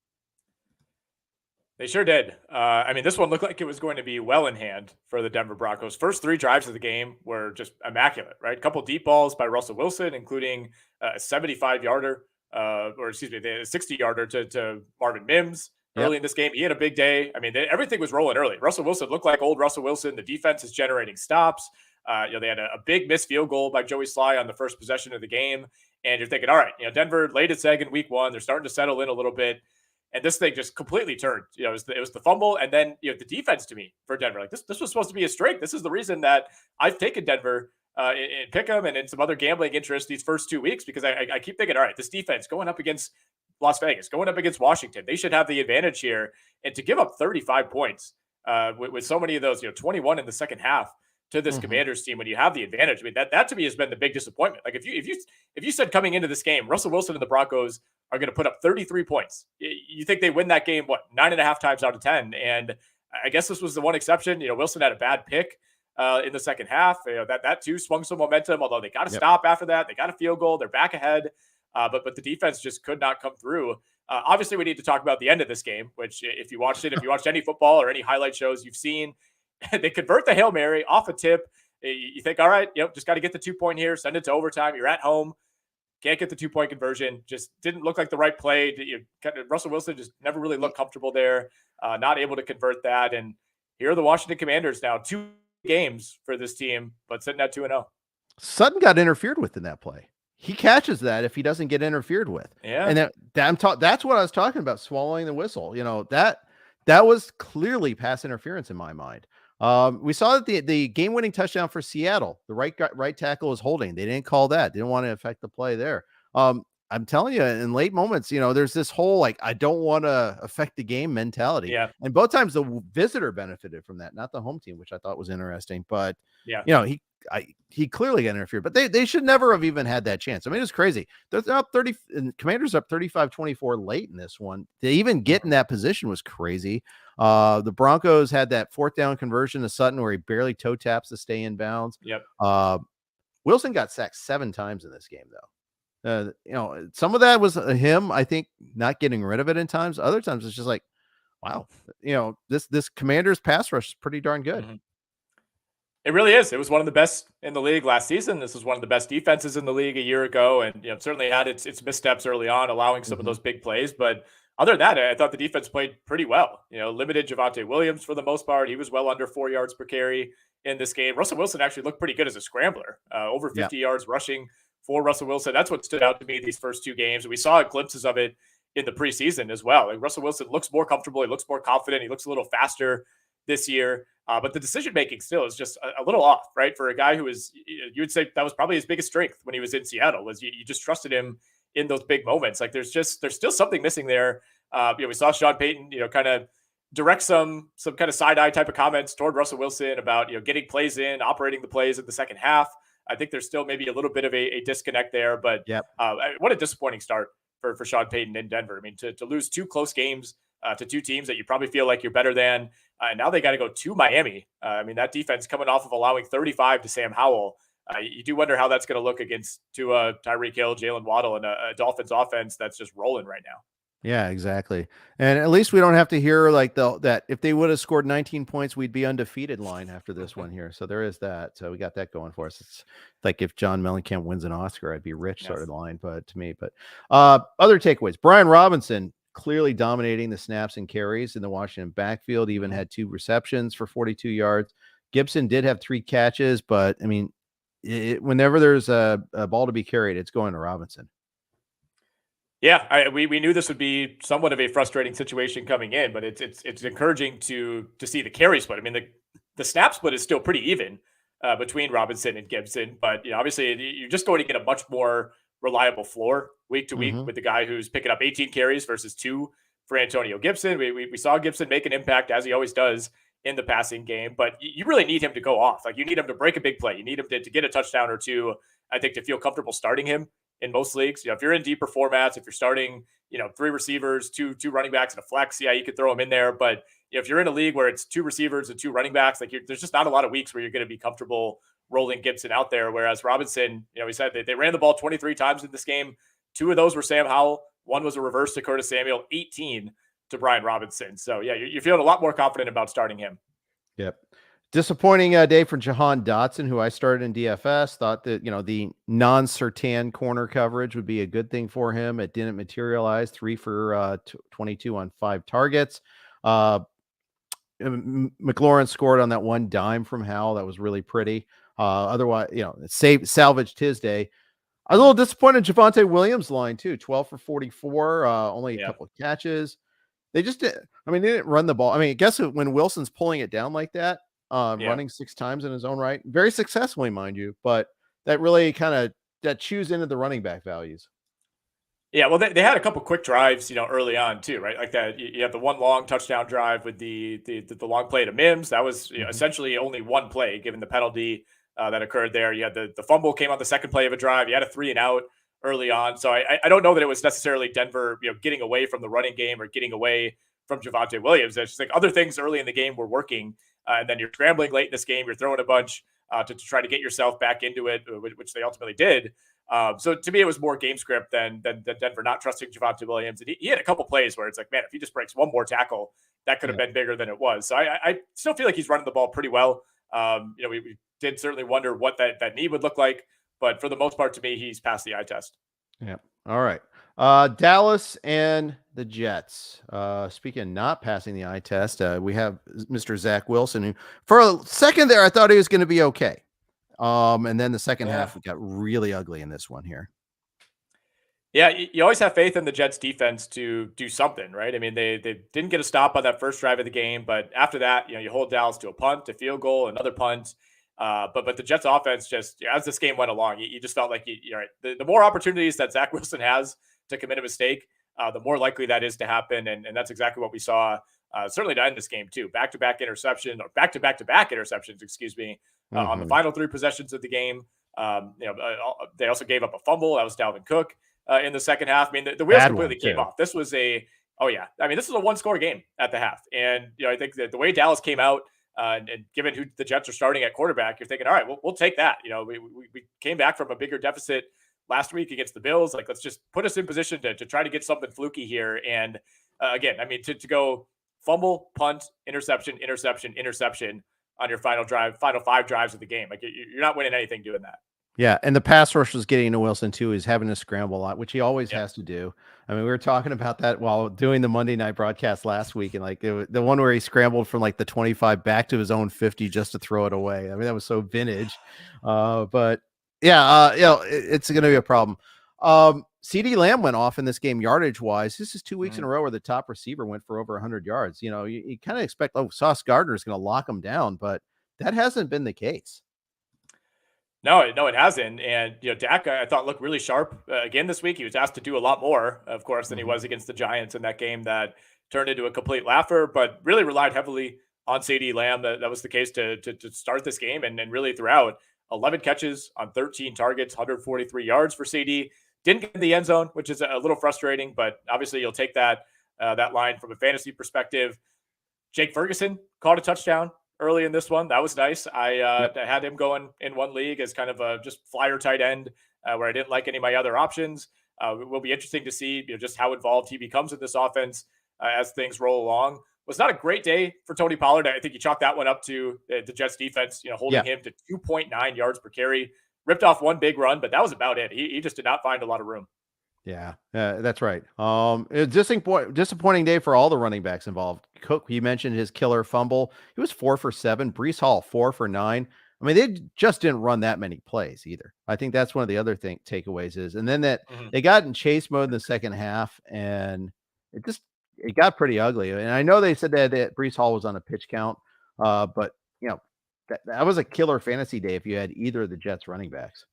They sure did. I mean, this one looked like it was going to be well in hand for the Denver Broncos. First 3 drives of the game were just immaculate, right? A couple deep balls by Russell Wilson, including a 75-yarder, the 60-yarder to Marvin Mims early in this game. He had a big day. I mean, everything was rolling early. Russell Wilson looked like old Russell Wilson. The defense is generating stops. They had a big missed field goal by Joey Sly on the first possession of the game. And you're thinking, all right, Denver laid its egg in week 1. They're starting to settle in a little bit. And this thing just completely turned. It was the fumble, and then the defense to me for Denver. Like this was supposed to be a strength. This is the reason that I've taken Denver in Pick'em and in some other gambling interests these first 2 weeks, because I keep thinking, all right, this defense going up against Las Vegas, going up against Washington, they should have the advantage here. And to give up 35 points with so many of those, 21 in the second half to this Commanders team when you have the advantage. I mean, that to me has been the big disappointment. Like if you said coming into this game, Russell Wilson and the Broncos are going to put up 33 points, you think they win that game, 9.5 times out of 10? And I guess this was the one exception. Wilson had a bad pick in the second half. That too swung some momentum, although they got to stop after that. They got a field goal. They're back ahead. But the defense just could not come through. Obviously, we need to talk about the end of this game, which if you watched any football or any highlight shows you've seen, they convert the Hail Mary off a tip. You think, all right, just got to get the 2-point here, send it to overtime. You're at home. Can't get the 2-point conversion. Just didn't look like the right play. Russell Wilson just never really looked comfortable there, not able to convert that. And here are the Washington Commanders now, 2 games for this team, but sitting at 2-0. Sutton got interfered with in that play. He catches that if he doesn't get interfered with. Yeah. And that's what I was talking about, swallowing the whistle. That was clearly pass interference in my mind. We saw that the game-winning touchdown for Seattle, the right tackle was holding. They didn't call that. Didn't want to affect the play there. I'm telling you, in late moments, there's this whole I don't want to affect the game mentality. Yeah. And both times the visitor benefited from that, not the home team, which I thought was interesting. But he clearly got interfered. But they should never have even had that chance. I mean, it's crazy. They're up 30, and Commanders up 35-24 late in this one. To even get in that position was crazy. The Broncos had that 4th down conversion to Sutton where he barely toe taps to stay in bounds. Yep. Wilson got sacked 7 times in this game, though. Some of that was him, I think, not getting rid of it in times. Other times it's just like, wow, this Commanders pass rush is pretty darn good. It really is. It was one of the best in the league last season. This was one of the best defenses in the league a year ago, and certainly had its missteps early on, allowing some of those big plays. But other than that, I thought the defense played pretty well. Limited Javonte Williams for the most part. He was well under 4 yards per carry in this game. Russell Wilson actually looked pretty good as a scrambler. Over 50 yards rushing for Russell Wilson. That's what stood out to me these first 2 games. We saw glimpses of it in the preseason as well. Russell Wilson looks more comfortable. He looks more confident. He looks a little faster this year. But the decision-making still is just a little off, right? For a guy who is, you would say that was probably his biggest strength when he was in Seattle, was you just trusted him in those big moments. Like there's still something missing there. We saw Sean Payton, kind of direct some kind of side-eye type of comments toward Russell Wilson about, getting plays in, operating the plays in the second half. I think there's still maybe a little bit of a disconnect there, but what a disappointing start for Sean Payton in Denver. I mean, to lose 2 close games to 2 teams that you probably feel like you're better than. And now they got to go to Miami. I mean, that defense coming off of allowing 35 to Sam Howell. You do wonder how that's going to look against Tua, Tyreek Hill, Jalen Waddle, and a Dolphins offense that's just rolling right now. Yeah, exactly. And at least we don't have to hear like that if they would have scored 19 points, we'd be undefeated line after this one here. So there is that. So we got that going for us. It's like if John Mellencamp wins an Oscar, I'd be rich sort of line, but to me, but other takeaways. Brian Robinson clearly dominating the snaps and carries in the Washington backfield, even had 2 receptions for 42 yards. Gibson did have 3 catches, but I mean, whenever there's a ball to be carried, it's going to Robinson. Yeah, we knew this would be somewhat of a frustrating situation coming in, but it's encouraging to see the carry split. I mean, the snap split is still pretty even between Robinson and Gibson, but obviously you're just going to get a much more reliable floor week to week with the guy who's picking up 18 carries versus 2 for Antonio Gibson. We saw Gibson make an impact as he always does in the passing game, but you really need him to go off. Like you need him to break a big play. You need him to get a touchdown or 2. I think to feel comfortable starting him in most leagues. If you're in deeper formats, if you're starting, 3 receivers, two running backs and a flex, yeah, you could throw him in there. But if you're in a league where it's 2 receivers and 2 running backs, like there's just not a lot of weeks where you're going to be comfortable rolling Gibson out there. Whereas Robinson, we said they ran the ball 23 times in this game. 2 of those were Sam Howell. 1 was a reverse to Curtis Samuel, 18 to Brian Robinson. So yeah, you're feeling a lot more confident about starting him. Yep. Disappointing day for Jahan Dotson, who I started in DFS. Thought that, the non-Surtain corner coverage would be a good thing for him. It didn't materialize. 3 for 22 on 5 targets. McLaurin scored on that 1 dime from Howell. That was really pretty. Otherwise, salvaged his day. I was a little disappointed in Javonte Williams' line too. 12 for 44, only a couple of catches. They just did. They didn't run the ball. I guess when Wilson's pulling it down like that, running 6 times in his own right, very successfully, mind you, but that really that chews into the running back values. Yeah, well, they had a couple quick drives, early on too, right? Like that, you have the 1 long touchdown drive with the long play to Mims. That was essentially only 1 play, given the penalty that occurred there. You had the fumble came on the second play of a drive. You had a 3 and out early on. So I don't know that it was necessarily Denver, getting away from the running game or getting away from Javonte Williams. I just think other things early in the game were working, and then you're scrambling late in this game. You're throwing a bunch to try to get yourself back into it, which they ultimately did. So to me, it was more game script than Denver not trusting Javonte Williams. And he had a couple plays where it's like, man, if he just breaks 1 more tackle, that could have been bigger than it was. So I still feel like he's running the ball pretty well. We did certainly wonder what that knee would look like, but for the most part, to me, he's passed the eye test. Yeah. All right. Dallas and the Jets. Speaking of not passing the eye test, we have Mr. Zach Wilson, who for a second there, I thought he was going to be okay. And then the second half got really ugly in this one here. Yeah, you always have faith in the Jets defense to do something, right? They didn't get a stop on that first drive of the game, but after that, you hold Dallas to a punt, a field goal, another punt. But the Jets offense just, as this game went along, you just felt like the more opportunities that Zach Wilson has to commit a mistake, the more likely that is to happen. And that's exactly what we saw, certainly to end this game too. Back-to-back interceptions, excuse me, on the final 3 possessions of the game. They also gave up a fumble. That was Dalvin Cook in the second half. The wheels completely came off. This was this is a 1-score game at the half. And, I think that the way Dallas came out, and given who the Jets are starting at quarterback, you're thinking, all right, we'll take that. We came back from a bigger deficit last week against the Bills. Like, let's just put us in position to try to get something fluky here. And again, to go fumble, punt, interception on your final 5 drives of the game. Like, you're not winning anything doing that. Yeah, and the pass rush was getting to Wilson too. He's having to scramble a lot, which he always has to do. We were talking about that while doing the Monday night broadcast last week, and like the one where he scrambled from like the 25 back to his own 50 just to throw it away. That was so vintage. But yeah, it's going to be a problem. CeeDee Lamb went off in this game yardage wise. This is 2 weeks in a row where the top receiver went for over 100 yards. You kind of expect, Sauce Gardner is going to lock him down, but that hasn't been the case. No, it hasn't. And, Dak, I thought, looked really sharp again this week. He was asked to do a lot more, of course, than he was against the Giants in that game that turned into a complete laugher, but really relied heavily on CeeDee Lamb. That was the case to start this game and really throughout. 11 catches on 13 targets, 143 yards for CeeDee. Didn't get in the end zone, which is a little frustrating, but obviously you'll take that line from a fantasy perspective. Jake Ferguson caught a touchdown early in this one. That was nice. I had him going in one league as kind of a just flyer tight end where I didn't like any of my other options. It will be interesting to see just how involved he becomes in this offense as things roll along. Was not a great day for Tony Pollard. I think you chalked that one up to the Jets defense, holding him to 2.9 yards per carry. Ripped off one big run, but that was about it. He just did not find a lot of room. Yeah, that's right. Disappointing day for all the running backs involved. Cook, you mentioned his killer fumble. He was 4 for 7. Breece Hall 4 for 9. I mean, they just didn't run that many plays either. I think that's one of the other takeaways is, and then that they got in chase mode in the second half, and it got pretty ugly. And I know they said that Breece Hall was on a pitch count, but that was a killer fantasy day if you had either of the Jets running backs.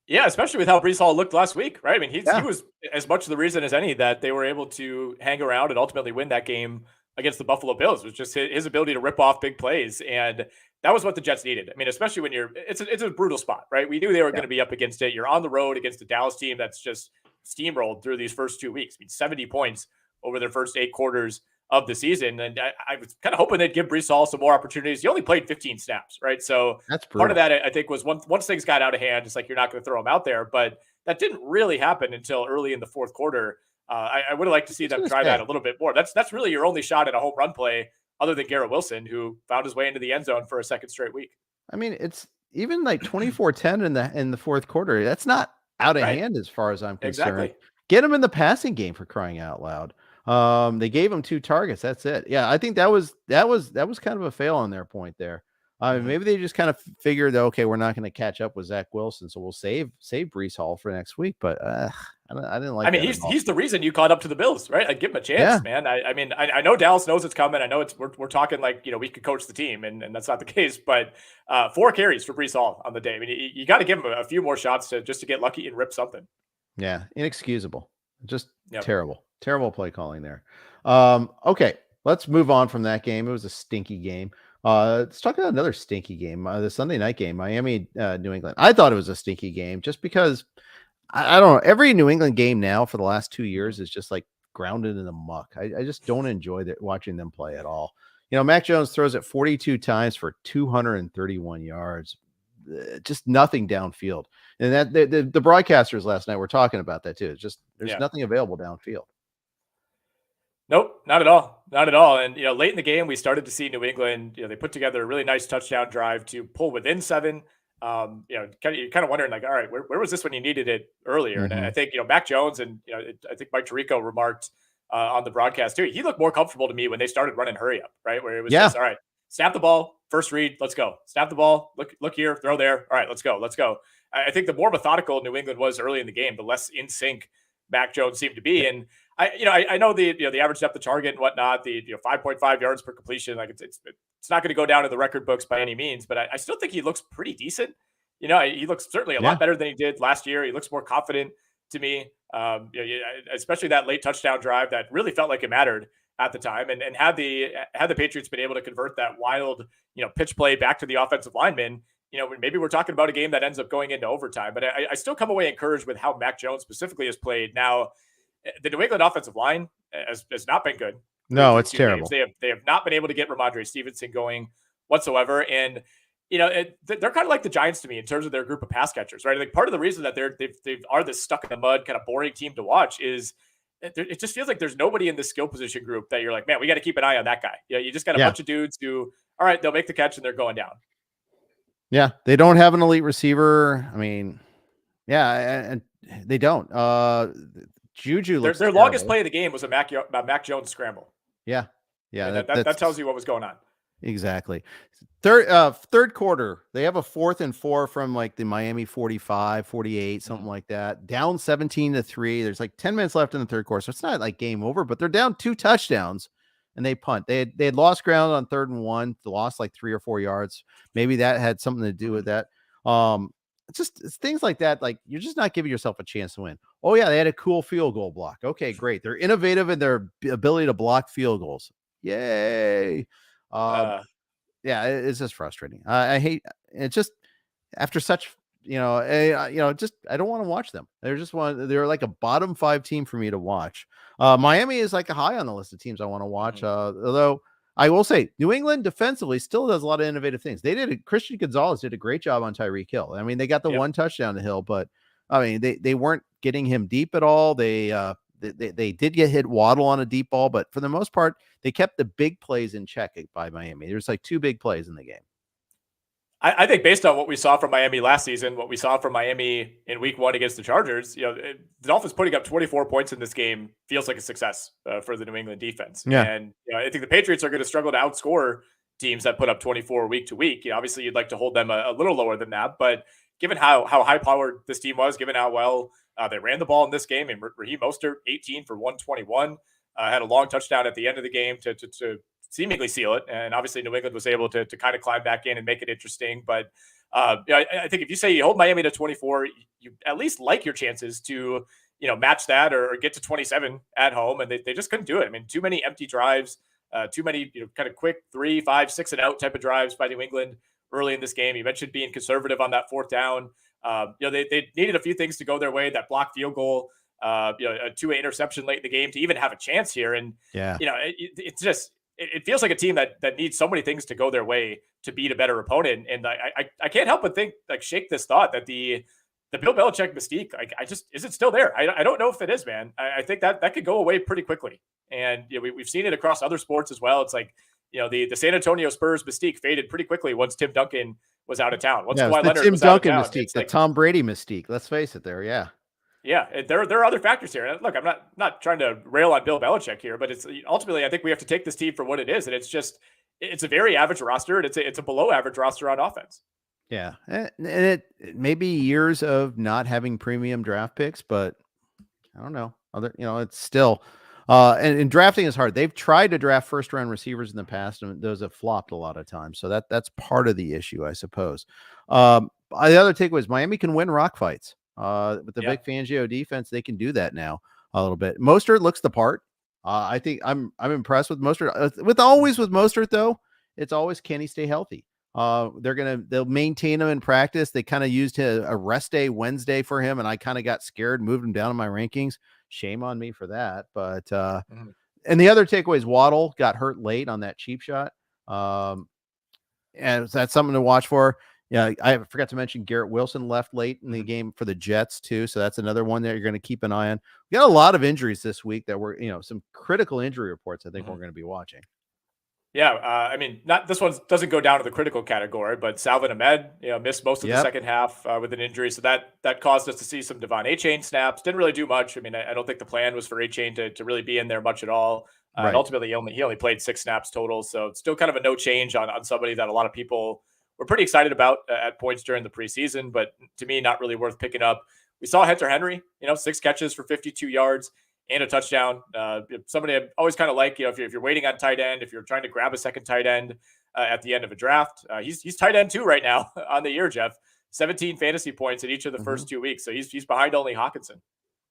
Yeah, especially with how Breece Hall looked last week, right? I mean, he was as much the reason as any that they were able to hang around and ultimately win that game against the Buffalo Bills. It was just his ability to rip off big plays, and that was what the Jets needed. I mean, especially when it's a brutal spot, right? We knew they were going to be up against it. You're on the road against a Dallas team that's just steamrolled through these first 2 weeks. I mean, 70 points over their first 8 quarters of the season. And I was kind of hoping they'd give Breece Hall some more opportunities. He only played 15 snaps, right? So that's part of that, I think, was once things got out of hand, it's like you're not going to throw him out there. But that didn't really happen until early in the fourth quarter. I would have liked to see them try that a little bit more. That's really your only shot at a home run play other than Garrett Wilson, who found his way into the end zone for a second straight week. I mean, it's even like 24-10 in the fourth quarter. That's not out of hand as far as I'm concerned. Exactly. Get him in the passing game, for crying out loud. They gave him 2 targets. That's it. Yeah, I think that was kind of a fail on their point there. Maybe they just kind of figured, okay, we're not going to catch up with Zach Wilson, so we'll save Breece Hall for next week. But I didn't like. I mean, he's the reason you caught up to the Bills, right? I'd give him a chance, man. I mean, I know Dallas knows it's coming. I know we're talking like we could coach the team, and that's not the case. But 4 carries for Breece Hall on the day. I mean, you got to give him a few more shots to get lucky and rip something. Yeah, inexcusable. Just terrible play calling there. Okay, let's move on from that game. It was a stinky game. Let's talk about another stinky game. The Sunday night game, Miami, New England. I thought it was a stinky game just because I don't know. Every New England game now for the last 2 years is just like grounded in the muck. I just don't enjoy watching them play at all. Mac Jones throws it 42 times for 231 yards. Just nothing downfield. And that the broadcasters last night were talking about that too. It's just there's nothing available downfield. Nope, not at all. Not at all. And, late in the game, we started to see New England, they put together a really nice touchdown drive to pull within 7. You're kind of wondering, like, all right, where was this when you needed it earlier? And I think, Mac Jones and, I think Mike Tirico remarked on the broadcast too, he looked more comfortable to me when they started running hurry up, right? Where it was just, all right, snap the ball, first read, let's go. Snap the ball, look here, throw there. All right, let's go. I think the more methodical New England was early in the game, the less in sync Mac Jones seemed to be. And I know the average depth of target and whatnot, the 5.5 yards per completion, like it's not going to go down in the record books by any means, but I still think he looks pretty decent. He looks certainly a lot better than he did last year. He looks more confident to me, especially that late touchdown drive that really felt like it mattered at the time. And had the Patriots been able to convert that wild, pitch play back to the offensive lineman, maybe we're talking about a game that ends up going into overtime. But I still come away encouraged with how Mac Jones specifically has played. Now, the New England offensive line has not been good. No, it's terrible. They have not been able to get Ramondre Stevenson going whatsoever. And, they're kind of like the Giants to me in terms of their group of pass catchers, right? Like part of the reason that they are this stuck in the mud kind of boring team to watch is it just feels like there's nobody in the skill position group that you're like, man, we got to keep an eye on that guy. You just got a bunch of dudes who, all right, they'll make the catch and they're going down. Yeah, they don't have an elite receiver. I mean, and they don't. Juju looks their longest play of the game was a Mac Jones scramble. Yeah. That tells you what was going on. Exactly. Third quarter, they have a 4th and 4 from like the Miami 45, 48, something like that. Down 17-3. There's like 10 minutes left in the third quarter, so it's not like game over, but they're down 2 touchdowns and they punt. They had lost ground on 3rd and 1. They lost like 3 or 4 yards. Maybe that had something to do with that. It's things like that. Like you're just not giving yourself a chance to win. Oh yeah, they had a cool field goal block. Okay, great. They're innovative in their ability to block field goals. Yay. It's just frustrating. I hate it. Just after such, I don't want to watch them. They're like a bottom 5 team for me to watch. Miami is like a high on the list of teams I want to watch. Although I will say New England defensively still does a lot of innovative things. Christian Gonzalez did a great job on Tyreek Hill. I mean, they got the 1 touchdown to Hill, but I mean, they weren't getting him deep at all. They did get hit Waddle on a deep ball, but for the most part, they kept the big plays in check by Miami. There's like 2 big plays in the game. I think based on what we saw from Miami last season, what we saw from Miami in week 1 against the Chargers, the Dolphins putting up 24 points in this game feels like a success for the New England defense. Yeah. And I think the Patriots are going to struggle to outscore teams that put up 24 week to week. Obviously, you'd like to hold them a little lower than that, but given how high powered this team was, given how well they ran the ball in this game, and Raheem Mostert 18 for 121, had a long touchdown at the end of the game to seemingly seal it. And obviously New England was able to kind of climb back in and make it interesting. But I think if you say you hold Miami to 24, you at least like your chances to, match that or get to 27 at home. And they just couldn't do it. I mean, too many empty drives, too many, kind of quick 3, 5, 6 and out type of drives by New England early in this game. You mentioned being conservative on that 4th down. They needed a few things to go their way. That blocked field goal, a 2-way interception late in the game to even have a chance here. And, it's just, it feels like a team that needs so many things to go their way to beat a better opponent. And I can't help but think, shake this thought that the Bill Belichick mystique, is it still there? I don't know if it is, man. I think that could go away pretty quickly. And we've seen it across other sports as well. It's like, the San Antonio Spurs mystique faded pretty quickly once Tim Duncan was out of town. Once Kawhi Leonard Tim was Duncan out of town, mystique, the Tom Brady mystique. Let's face it, there, yeah. Yeah, there are other factors here. Look, I'm not trying to rail on Bill Belichick here, but it's ultimately I think we have to take this team for what it is, and it's a very average roster, and it's a below average roster on offense. Yeah, and it may be years of not having premium draft picks, but I don't know. It's still and drafting is hard. They've tried to draft 1st-round receivers in the past, and those have flopped a lot of times. So that's part of the issue, I suppose. The other takeaway is Miami can win rock fights. With the Vic Fangio defense, they can do that now a little bit. Mostert looks the part. I think I'm impressed with Mostert. With Mostert though, it's always, can he stay healthy? They'll maintain him in practice. They kind of used a rest day Wednesday for him, and I kind of got scared, moved him down in my rankings. Shame on me for that. But and the other takeaway is Waddle got hurt late on that cheap shot. And that's something to watch for. Yeah, I forgot to mention Garrett Wilson left late in the game for the Jets too, so that's another one that you're going to keep an eye on. We got a lot of injuries this week that were, some critical injury reports I think we're going to be watching. Yeah, I mean, this one doesn't go down to the critical category, but Salvin Ahmed, missed most of the second half with an injury, so that caused us to see some Devon Achane snaps. Didn't really do much. I mean, I don't think the plan was for Achane to really be in there much at all. Right. And ultimately, he only played 6 snaps total, so it's still kind of a no change on somebody that a lot of people we're pretty excited about at points during the preseason, but to me, not really worth picking up. We saw Hunter Henry, 6 catches for 52 yards and a touchdown. Somebody I always kind of like, if you're waiting on tight end, if you're trying to grab a second tight end at the end of a draft, he's tight end 2 right now on the year, Jeff. 17 fantasy points in each of the first 2 weeks. So he's behind only Hawkinson.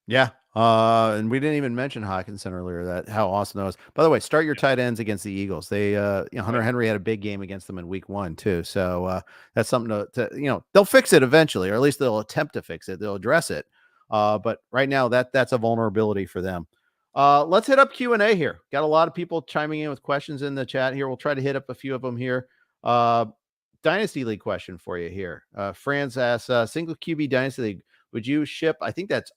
Yeah. And we didn't even mention Hawkinson earlier, that how awesome that was. By the way, start your tight ends against the Eagles. They, Hunter Henry had a big game against them in week 1 too. So, that's something to, they'll fix it eventually, or at least they'll attempt to fix it. They'll address it. But right now that's a vulnerability for them. Let's hit up Q&A here. Got a lot of people chiming in with questions in the chat here. We'll try to hit up a few of them here. Dynasty League question for you here. Franz asks, single QB Dynasty League, would you ship, I think that's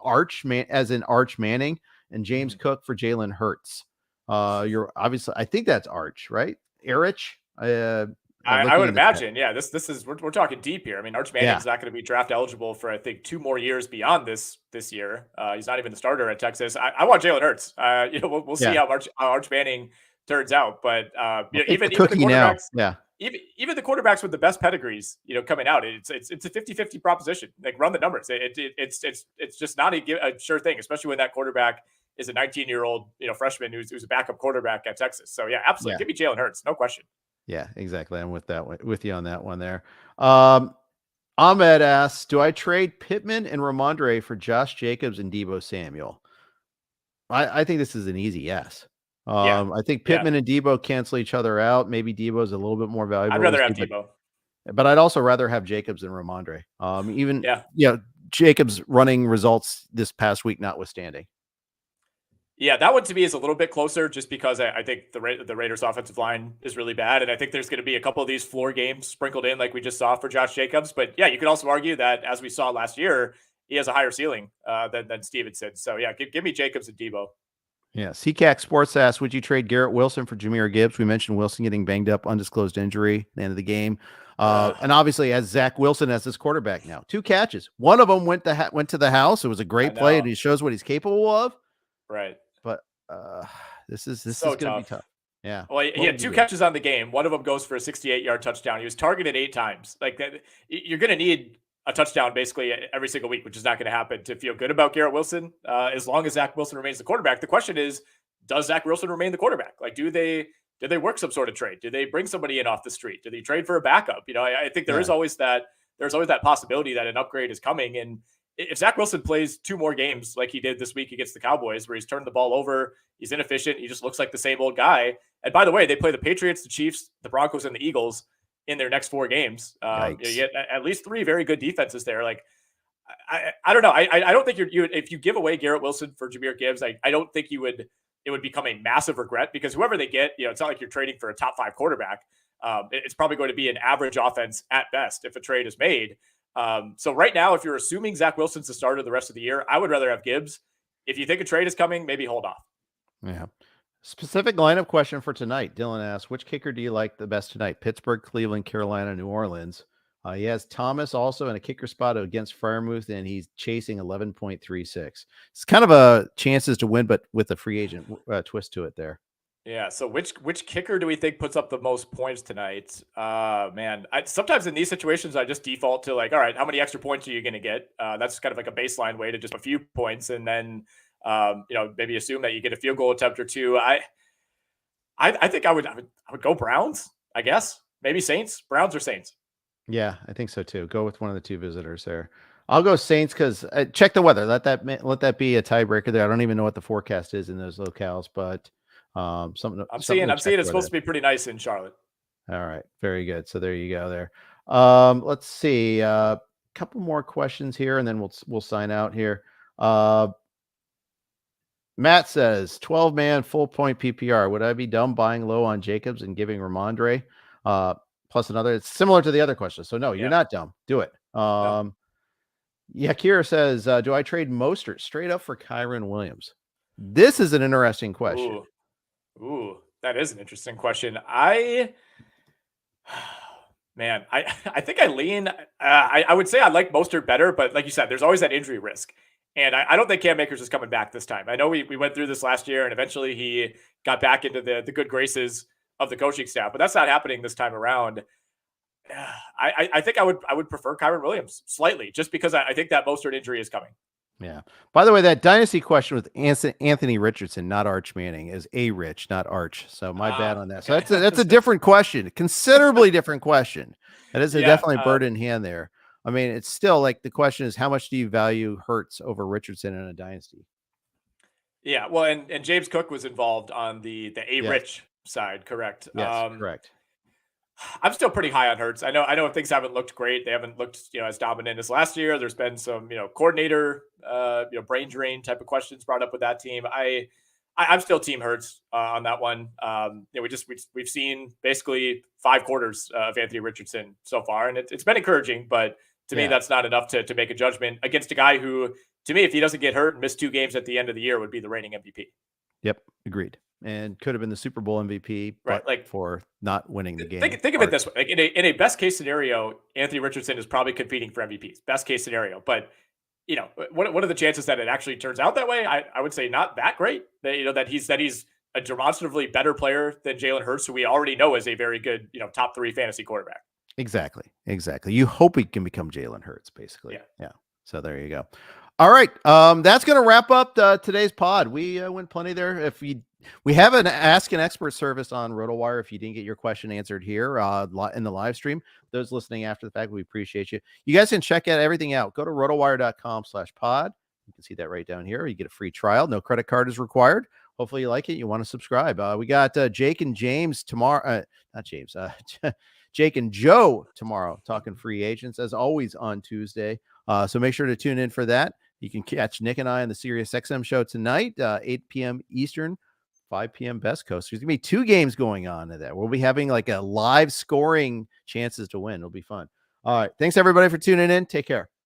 Arch Manning and James Cook for Jalen Hurts? You're obviously, I think that's Arch, right? Erich? I would imagine. Yeah, this is we're talking deep here. I mean, Arch Manning's not going to be draft eligible for I think 2 more years beyond this year. He's not even the starter at Texas. I want Jalen Hurts. We'll see how Arch Manning turns out. But even the quarterbacks, even the quarterbacks with the best pedigrees, coming out, it's a 50-50 proposition. Like, run the numbers. It's just not a sure thing, especially when that quarterback is a 19-year-old freshman who's a backup quarterback at Texas. So yeah, absolutely, give me Jalen Hurts, no question. Yeah, exactly. I'm with you on that one there. Ahmed asks, do I trade Pittman and Ramondre for Josh Jacobs and Deebo Samuel? I think this is an easy yes. I think Pittman and Deebo cancel each other out. Maybe Deebo's a little bit more valuable. I'd rather have Deebo. But I'd also rather have Jacobs than Ramondre. Jacobs running results this past week notwithstanding. Yeah, that one to me is a little bit closer just because I think the Raiders offensive line is really bad. And I think there's going to be a couple of these floor games sprinkled in like we just saw for Josh Jacobs. But yeah, you could also argue that as we saw last year, he has a higher ceiling than Stevenson. So yeah, give me Jacobs and Debo. Yeah. CCAC Sports asks, would you trade Garrett Wilson for Jahmyr Gibbs? We mentioned Wilson getting banged up, undisclosed injury at the end of the game. And obviously has Zach Wilson as his quarterback now. 2 catches. One of them went to the house. It was a great play, and he shows what he's capable of. Right. But this is so going to be tough. Yeah. Well, he had 2 catches on the game. One of them goes for a 68-yard touchdown. He was targeted 8 times. Like that, you're going to need a touchdown basically every single week, which is not going to happen to feel good about Garrett Wilson as long as Zach Wilson remains the quarterback. The question is, does Zach Wilson remain the quarterback? Like, do they work some sort of trade? Do they bring somebody in off the street? Do they trade for a backup? You know, I think there's always that possibility that an upgrade is coming. And if Zach Wilson plays 2 more games like he did this week against the Cowboys, where he's turned the ball over, he's inefficient, he just looks like the same old guy. And by the way, they play the Patriots, the Chiefs, the Broncos, and the Eagles in their next 4 games. You get at least 3 very good defenses there. Like, I don't know. I don't think you if you give away Garrett Wilson for Jahmyr Gibbs, I don't think it would become a massive regret, because whoever they get, you know, it's not like you're trading for a top 5 quarterback. It's probably going to be an average offense at best if a trade is made. So right now, if you're assuming Zach Wilson's the starter the rest of the year, I would rather have Gibbs. If you think a trade is coming, maybe hold off. Yeah. Specific lineup question for tonight. Dylan asks, which kicker do you like the best tonight? Pittsburgh, Cleveland, Carolina, New Orleans. He has Thomas also in a kicker spot against Freiermuth, and he's chasing 11.36. It's kind of a chances to win, but with a free agent twist to it there. Yeah. So which kicker do we think puts up the most points tonight? Man, sometimes in these situations, I just default to like, all right, how many extra points are you going to get? That's kind of like a baseline way to just a few points. And then, you know, maybe assume that you get a field goal attempt or 2. I think I would go Browns, I guess. Maybe Saints, Browns or Saints. Yeah, I think so too. Go with one of the 2 visitors there. I'll go Saints because check the weather. Let that be a tiebreaker there. I don't even know what the forecast is in those locales, but something. I'm seeing it's supposed to be pretty nice in Charlotte. All right, very good. So there you go. There. Let's see. A couple more questions here, and then we'll sign out here. Matt says 12-man full point PPR. Would I be dumb buying low on Jacobs and giving Ramondre plus another? It's similar to the other question. So no, you're not dumb. Do it. No. Yeah, Kira says, do I trade Mostert straight up for Kyren Williams? This is an interesting question. Ooh, that is an interesting question. I think I lean. I would say I like Mostert better, but like you said, there's always that injury risk. And I don't think Cam Akers is coming back this time. I know we went through this last year, and eventually he got back into the good graces of the coaching staff, but that's not happening this time around. I think I would prefer Kyren Williams slightly, just because I think that Mostert injury is coming. Yeah. By the way, that dynasty question with Anthony Richardson, not Arch Manning, is A-Rich, not Arch. So my bad on that. So that's a different question, considerably different question. That is definitely a bird in hand there. I mean, it's still like the question is, how much do you value Hurts over Richardson in a dynasty? Yeah, well, and James Cook was involved on the A-Rich side, correct? Yes, correct. I'm still pretty high on Hurts. I know things haven't looked great. They haven't looked, as dominant as last year. There's been some, coordinator, brain drain type of questions brought up with that team. I'm still team Hurts on that one. We've seen basically 5 quarters of Anthony Richardson so far, and it's been encouraging, but to me, that's not enough to make a judgment against a guy who, to me, if he doesn't get hurt and miss 2 games at the end of the year, would be the reigning MVP. Yep, agreed. And could have been the Super Bowl MVP, right? Like, for not winning the game. Think of it this way: like in a best case scenario, Anthony Richardson is probably competing for MVPs. Best case scenario, but what are the chances that it actually turns out that way? I would say not that great. That he's a demonstratively better player than Jalen Hurts, who we already know is a very good top 3 fantasy quarterback. Exactly. You hope he can become Jalen Hurts, basically. Yeah. So there you go. All right. That's going to wrap up today's pod. We went plenty there. We have an Ask an Expert service on RotoWire. If you didn't get your question answered here in the live stream, those listening after the fact, we appreciate you. You guys can check everything out. Go to rotowire.com/pod. You can see that right down here. You get a free trial. No credit card is required. Hopefully you like it. You want to subscribe. We got Jake and James tomorrow. Not James. Jake and Joe tomorrow talking free agents, as always, on Tuesday. So make sure to tune in for that. You can catch Nick and I on the SiriusXM show tonight, 8 p.m. Eastern, 5 p.m. Best Coast. There's going to be 2 games going on to that. We'll be having like a live scoring chances to win. It'll be fun. All right. Thanks, everybody, for tuning in. Take care.